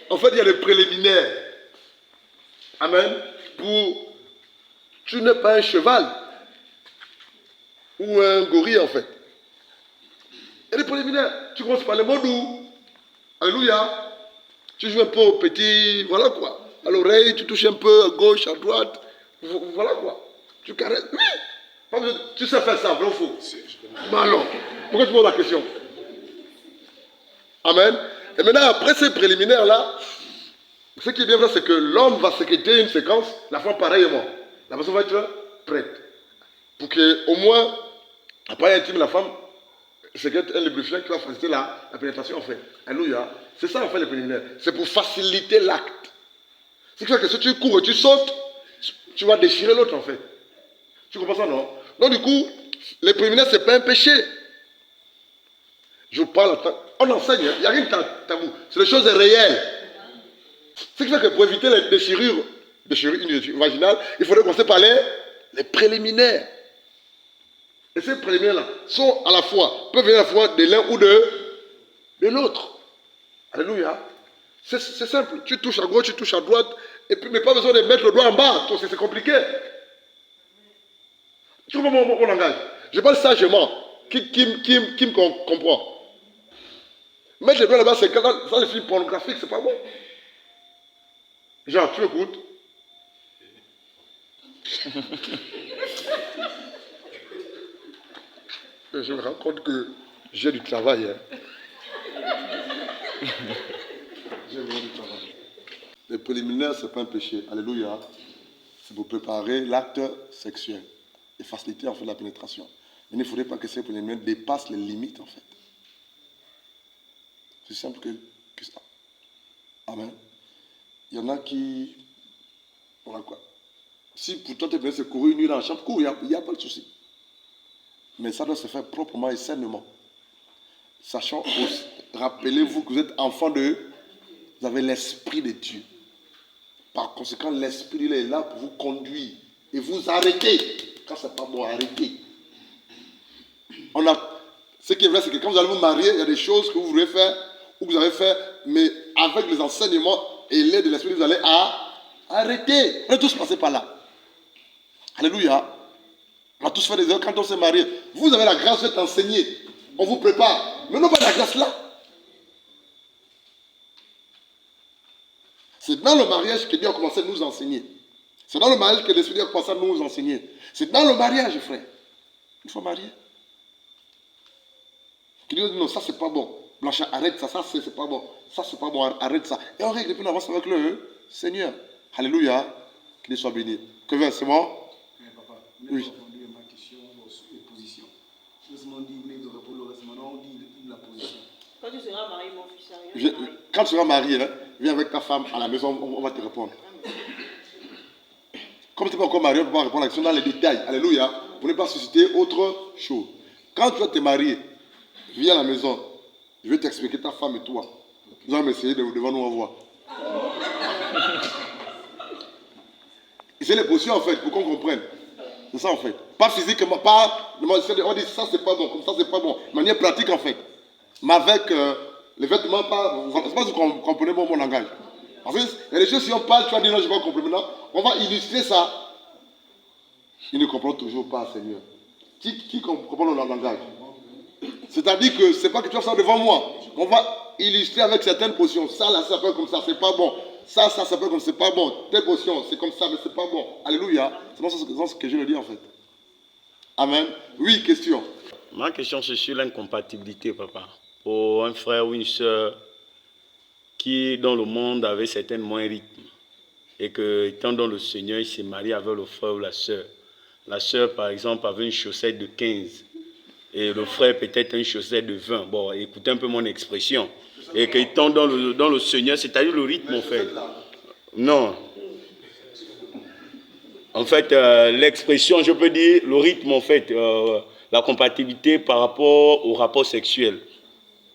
En fait, il y a les préliminaires. Amen. Tu n'es pas un cheval ou un gorille, en fait. Il y a des préliminaires. Tu commences par les mots doux. Alléluia. Tu joues un peu au petit, voilà quoi. À l'oreille, tu touches un peu à gauche, à droite. Voilà quoi. Tu caresses. Oui. Tu sais faire ça, vrai ou faux? Mais alors, pourquoi tu poses la question? Amen. Et maintenant, après ces préliminaires-là, ce qui est bien vrai, c'est que l'homme va sécréter une séquence, la femme pareillement. La personne va être prête. Pour qu'au moins, après intime, la femme sécrète un lubrifiant qui va faciliter la pénétration en fait. Alléluia. C'est ça en fait les préliminaires. C'est pour faciliter l'acte. C'est que si tu cours et tu sautes, tu vas déchirer l'autre en fait. Tu comprends ça, non? Donc du coup, les préliminaires, ce n'est pas un péché. Je parle, on enseigne, il n'y a rien de tabou. C'est des choses réelles. Ce qui fait que pour éviter les déchirures vaginales, il faudrait commencer par les préliminaires. Et ces préliminaires-là sont à la fois, peuvent venir à la fois de l'un ou de l'autre. Alléluia. C'est simple. Tu touches à gauche, tu touches à droite, et puis, mais pas besoin de mettre le doigt en bas. C'est compliqué. Tu comprends mon langage? Je parle sagement. Qui me comprend? Mettre les doigts là-bas, c'est ça, les films pornographiques, c'est pas bon. Genre, tu écoutes? Je me rends compte que j'ai du travail. Hein. J'ai vraiment du travail. Les préliminaires, ce n'est pas un péché. Alléluia. C'est pour préparer l'acte sexuel et faciliter en fait la pénétration. Mais il ne faudrait pas que ces préliminaires dépassent les limites en fait. C'est simple que ça. Amen. Il y en a qui... Voilà quoi. Si pour toi, tu es se courir une nuit dans la chambre, cours, il n'y a pas de souci. Mais ça doit se faire proprement et sainement. Sachant, rappelez-vous que vous êtes enfant de... Vous avez l'Esprit de Dieu. Par conséquent, l'Esprit il est là pour vous conduire et vous arrêter. Quand ce n'est pas bon, arrêtez. Ce qui est vrai, c'est que quand vous allez vous marier, il y a des choses que vous voulez faire ou que vous avez fait, mais avec les enseignements et l'aide de l'Esprit, vous allez arrêter. On est tous passés par là. Alléluia. On a tous fait des erreurs quand on s'est marié. Vous avez la grâce d'être enseigné. On vous prépare. Mais non pas la grâce là. C'est dans le mariage que Dieu a commencé à nous enseigner. C'est dans le mariage que l'Esprit a commencé à nous enseigner. C'est dans le mariage, frère. Il faut marier. Qui dit non, ça c'est pas bon. Blanchard, arrête ça, ça c'est pas bon. Ça c'est pas bon, arrête ça. Et on règle et puis on avance avec le Seigneur. Alléluia. Qu'il soit béni. Que veut, c'est bon? Papa, oui. Ma question sur les positions. Laisse-moi dire, mais de répondre le reste, maintenant on dit la position. Quand tu seras marié, mon fils, quand tu seras marié, hein, viens avec ta femme à la maison, on va te répondre. Comme tu n'es pas encore marié, on ne peut pas répondre à la question dans les détails. Alléluia. Pour ne pas susciter autre chose. Quand tu vas te marier, viens à la maison. Je vais t'expliquer ta femme et toi. Nous allons essayer devant nous voir. Et c'est les positions en fait, pour qu'on comprenne. C'est ça en fait. Pas physiquement, pas. On dit ça c'est pas bon, comme ça c'est pas bon. De manière pratique en fait. Mais avec les vêtements, pas. Je ne sais pas si vous comprenez mon langage. En fait, il y a des choses, si on parle, tu vas dire non, je ne vais pas comprendre. Maintenant, on va illustrer ça. Il ne comprend toujours pas, Seigneur. Qui comprend le langage? C'est-à-dire que ce n'est pas que tu vas faire devant moi. On va illustrer avec certaines positions. Ça, là, ça peut comme ça, c'est pas bon. Ça peut comme c'est pas bon. Telle position, c'est comme ça, mais c'est pas bon. Alléluia. C'est ce que je le dis en fait. Amen. Oui, question. Ma question, c'est sur l'incompatibilité, papa. Pour un frère ou une soeur qui, dans le monde, avait certainement un rythme. et que, étant dans le Seigneur, il s'est marié avec le frère ou la sœur. La sœur, par exemple, avait une chaussette de 15 et le frère peut-être une chaussette de 20. Bon, écoutez un peu mon expression. Et qu'étant dans le Seigneur, c'est-à-dire le rythme, en fait. Non. En fait, l'expression, je peux dire, le rythme, en fait, la compatibilité par rapport au rapport sexuel.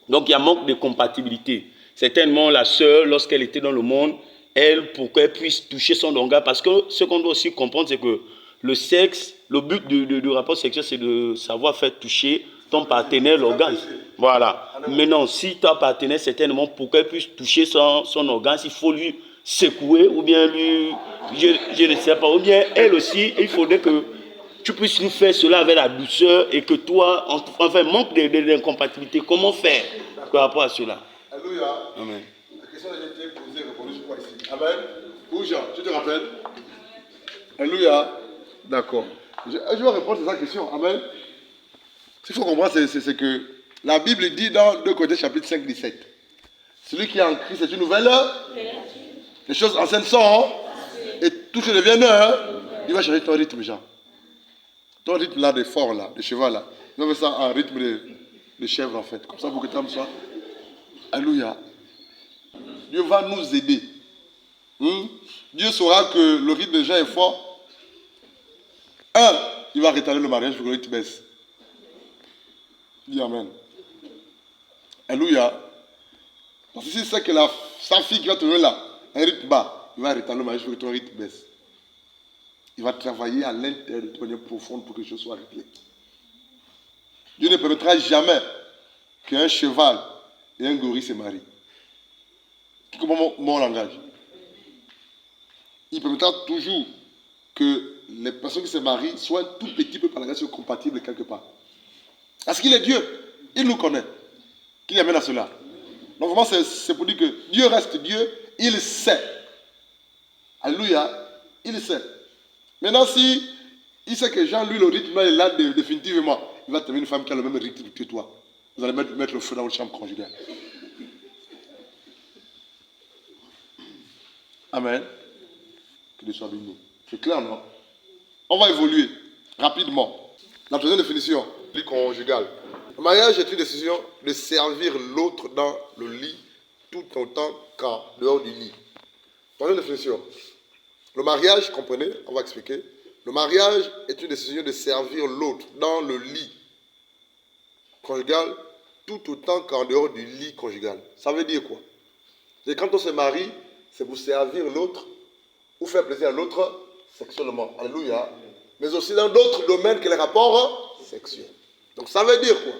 Donc, il y a manque de compatibilité. Certainement, la sœur, lorsqu'elle était dans le monde, elle, pour qu'elle puisse toucher son organe, parce que ce qu'on doit aussi comprendre, c'est que le sexe, le but du rapport sexuel, c'est de savoir faire toucher ton partenaire l'organe. Voilà. Maintenant, si ton partenaire, certainement, pour qu'elle puisse toucher son organe, il faut lui secouer, ou bien lui, je ne sais pas, ou bien elle aussi, il faudrait que tu puisses lui faire cela avec la douceur et que toi, enfin, manque d'incompatibilité. Comment faire par rapport à cela? Alléluia. Amen. La question a été posée et répondue sur quoi ici? Amen. Où Jean, tu te rappelles? Alléluia. D'accord. Je vais répondre à sa question. Amen. Ce qu'il faut comprendre, c'est que la Bible dit dans 2 Corinthiens chapitre 5, 17. Celui qui est en Christ est une nouvelle. Les choses anciennes sont. Et tout ce devient neuf. Il va changer ton rythme, Jean. Ton rythme là, de fort là, de cheval là. Il va faire ça en rythme de chèvre en fait. Comme ça pour que tu aimes ça. Alléluia. Dieu va nous aider. Dieu saura que le rythme de Jean est fort. Il va rétablir le mariage pour que le rythme baisse. Dis Amen. Alléluia. Parce que si c'est que sa fille qui va te donner là, un rythme bas, il va rétablir le mariage pour que ton rythme baisse. Il va travailler à l'intérieur de manière profonde pour que les choses soient réglées. Dieu ne permettra jamais qu'un cheval et un gorille se marient. Qui comprend mon langage? Il permettra toujours que les personnes qui se marient soient un tout petit peu par la grâce compatibles quelque part. Parce qu'il est Dieu. Il nous connaît. Qu'il amène à cela. Donc vraiment, c'est pour dire que Dieu reste Dieu. Il sait. Alléluia. Il sait. Maintenant, si il sait que Jean, lui, le rythme est là définitivement, il va trouver une femme qui a le même rythme que toi. Vous allez mettre le feu dans votre chambre conjugale. Amen. Que Dieu soit béni. C'est clair, non? On va évoluer rapidement. La deuxième définition, lit conjugal. Le mariage est une décision de servir l'autre dans le lit tout autant qu'en dehors du lit. Troisième définition. Le mariage, comprenez, on va expliquer. Le mariage est une décision de servir l'autre dans le lit conjugal tout autant qu'en dehors du lit conjugal. Ça veut dire quoi? C'est quand on se marie, c'est pour servir l'autre ou faire plaisir à l'autre sexuellement. Alléluia. Mais aussi dans d'autres domaines que les rapports sexuels. Donc ça veut dire quoi?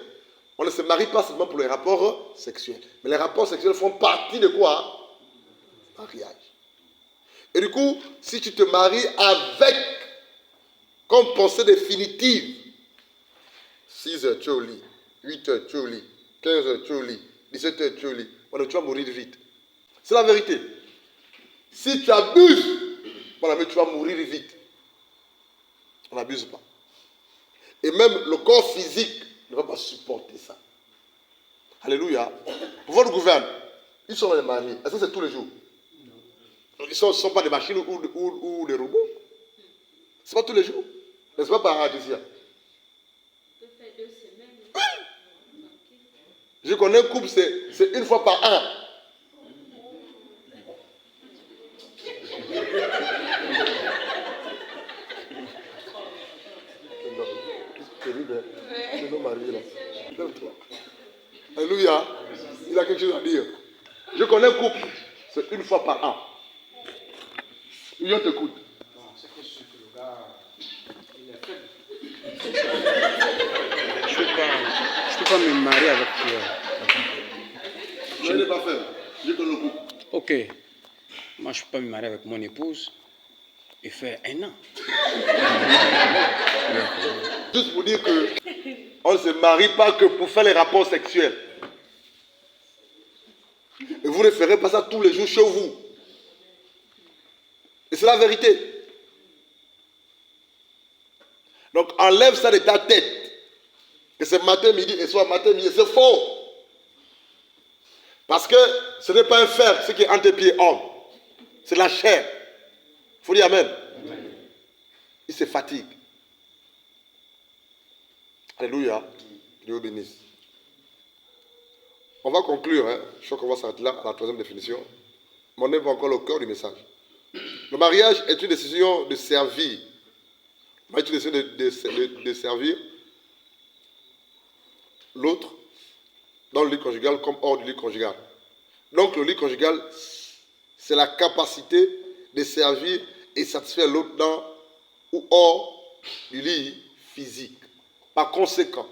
On ne se marie pas seulement pour les rapports sexuels. Mais les rapports sexuels font partie de quoi? Mariage. Et du coup, si tu te maries avec, comme pensée définitive, 6 heures tu es au lit, 8 heures tu es au lit, 15 heures tu es au lit, 17 heures tu es au lit, tu vas mourir vite. C'est la vérité. Si tu abuses, tu vas mourir vite. On n'abuse pas. Et même le corps physique ne va pas supporter ça. Alléluia. Pour votre gouvernement, ils sont les maris. Est-ce que c'est tous les jours? Ils ne sont pas des machines ou des robots. Ce n'est pas tous les jours. Ce n'est pas paradisien. Oui. Je connais un couple, c'est une fois par an. C'est nos maris là. Alléluia. Il a quelque chose à dire. Je connais un couple, c'est une fois par an. Il t'écoute. Je peux pas me marier avec toi. Je ne l'ai pas fait. Je connais le couple. Ok. Moi, je ne peux pas me marier avec mon épouse et faire 1 an. Juste pour dire que on ne se marie pas que pour faire les rapports sexuels. Et vous ne ferez pas ça tous les jours chez vous. Et c'est la vérité. Donc enlève ça de ta tête. Que c'est matin, midi et soir, matin, midi. C'est faux. Parce que ce n'est pas un fer, ce qui est entre tes pieds, homme. C'est la chair. Il faut dire Amen. Il se fatigue. Alléluia. Dieu vous bénisse. On va conclure. Hein. Je crois qu'on va s'arrêter là à la troisième définition. Mais on n'est pas encore au cœur du message. Le mariage est une décision de servir. Une décision de servir l'autre dans le lit conjugal comme hors du lit conjugal. Donc le lit conjugal, c'est la capacité de servir et satisfaire l'autre dans ou hors du lit physique. Par conséquent,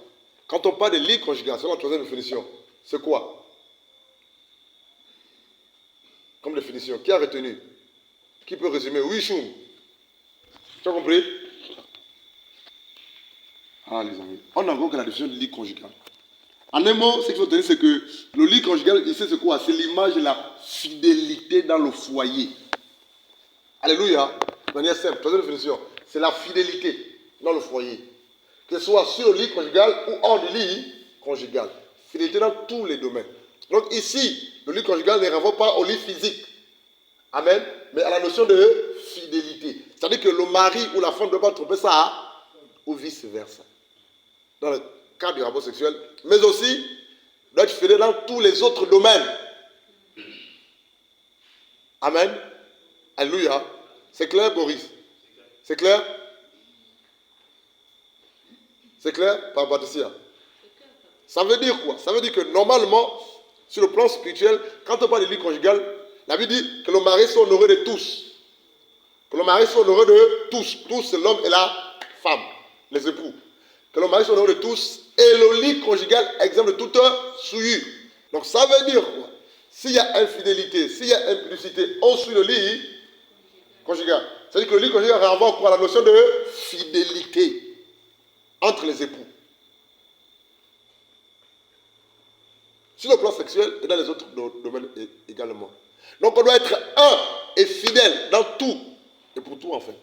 quand on parle de lit conjugal, c'est la troisième définition. C'est quoi? Comme définition, qui a retenu? Qui peut résumer? Oui, Choum. Tu as compris? Ah, les amis. On a encore que la définition du lit conjugal. En un mot, ce qu'il faut tenir, c'est que le lit conjugal, ici, c'est quoi? C'est l'image de la fidélité dans le foyer. Alléluia. De manière simple, troisième définition, c'est la fidélité dans le foyer. Que ce soit sur le lit conjugal ou hors du lit conjugal. Fidélité dans tous les domaines. Donc ici, le lit conjugal ne renvoie pas au lit physique. Amen. Mais à la notion de fidélité. C'est-à-dire que le mari ou la femme ne doit pas tromper ça, ou vice-versa. Dans le cadre du rapport sexuel, mais aussi doit être fidèle dans tous les autres domaines. Amen. Alléluia. C'est clair, Boris? C'est clair? C'est clair, par Patricia? Ça veut dire quoi? Ça veut dire que normalement, sur le plan spirituel, quand on parle de lit conjugal, la Bible dit que le mari soit honoré de tous. Que le mari soit honoré de tous. Tous, c'est l'homme et la femme, les époux. Que le mari soit honoré de tous. Et le lit conjugal exempt de toute souillure. Donc ça veut dire quoi? S'il y a infidélité, s'il y a impudicité, on suit le lit conjugal. C'est-à-dire que le lit conjugal renvoie à la notion de fidélité entre les époux. Sur le plan sexuel et dans les autres domaines également. Donc on doit être un et fidèle dans tout. Et pour tout en fait.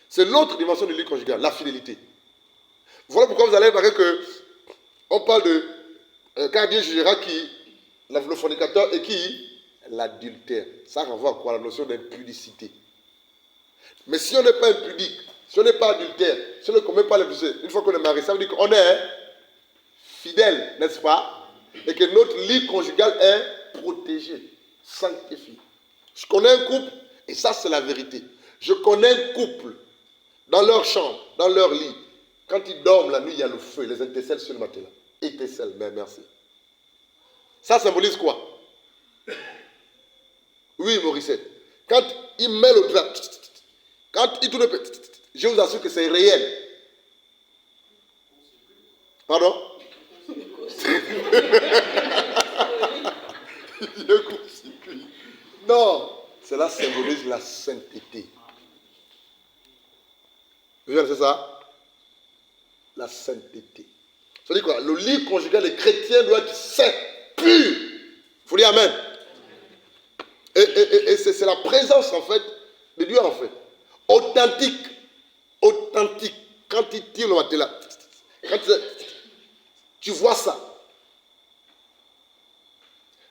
C'est l'autre dimension du lit conjugal, la fidélité. Voilà pourquoi vous allez voir que on parle de quand Dieu jugera qui? Le fornicateur et qui? L'adultère. Ça renvoie à quoi? La notion d'impudicité. Mais si on n'est pas impudique, si on n'est pas adultère, si on ne commet pas l'impudicité, une fois qu'on est marié, ça veut dire qu'on est fidèle, n'est-ce pas? Et que notre lit conjugal est protégé, sanctifié. Je connais un couple, et ça c'est la vérité. Je connais un couple, dans leur chambre, dans leur lit, quand ils dorment la nuit, il y a le feu, les étincelles sur le matelas. Étincelles, mais merci. Ça symbolise quoi? Oui, Morissette. Quand il met le plat, quand il tourne, je vous assure que c'est réel. Pardon? Non, cela symbolise la sainteté. Vous voyez, c'est ça? La sainteté. Ça veut dire quoi? Le lit conjugal des chrétiens doit être saint, pur. Il faut dire Amen. Et c'est la présence en fait de Dieu en fait. Authentique. Authentique. Quand il tire le matelas, quand tu vois ça.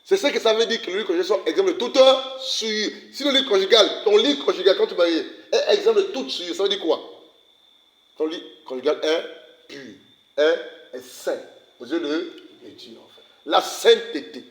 C'est ce que ça veut dire que le lit conjugal soit exempt de toute souillure. Si le lit conjugal, ton lit conjugal quand tu maries, est exempt de toute souillure, ça veut dire quoi? Ton lit conjugal est pur, est saint aux yeux de Dieu en fait. La sainteté.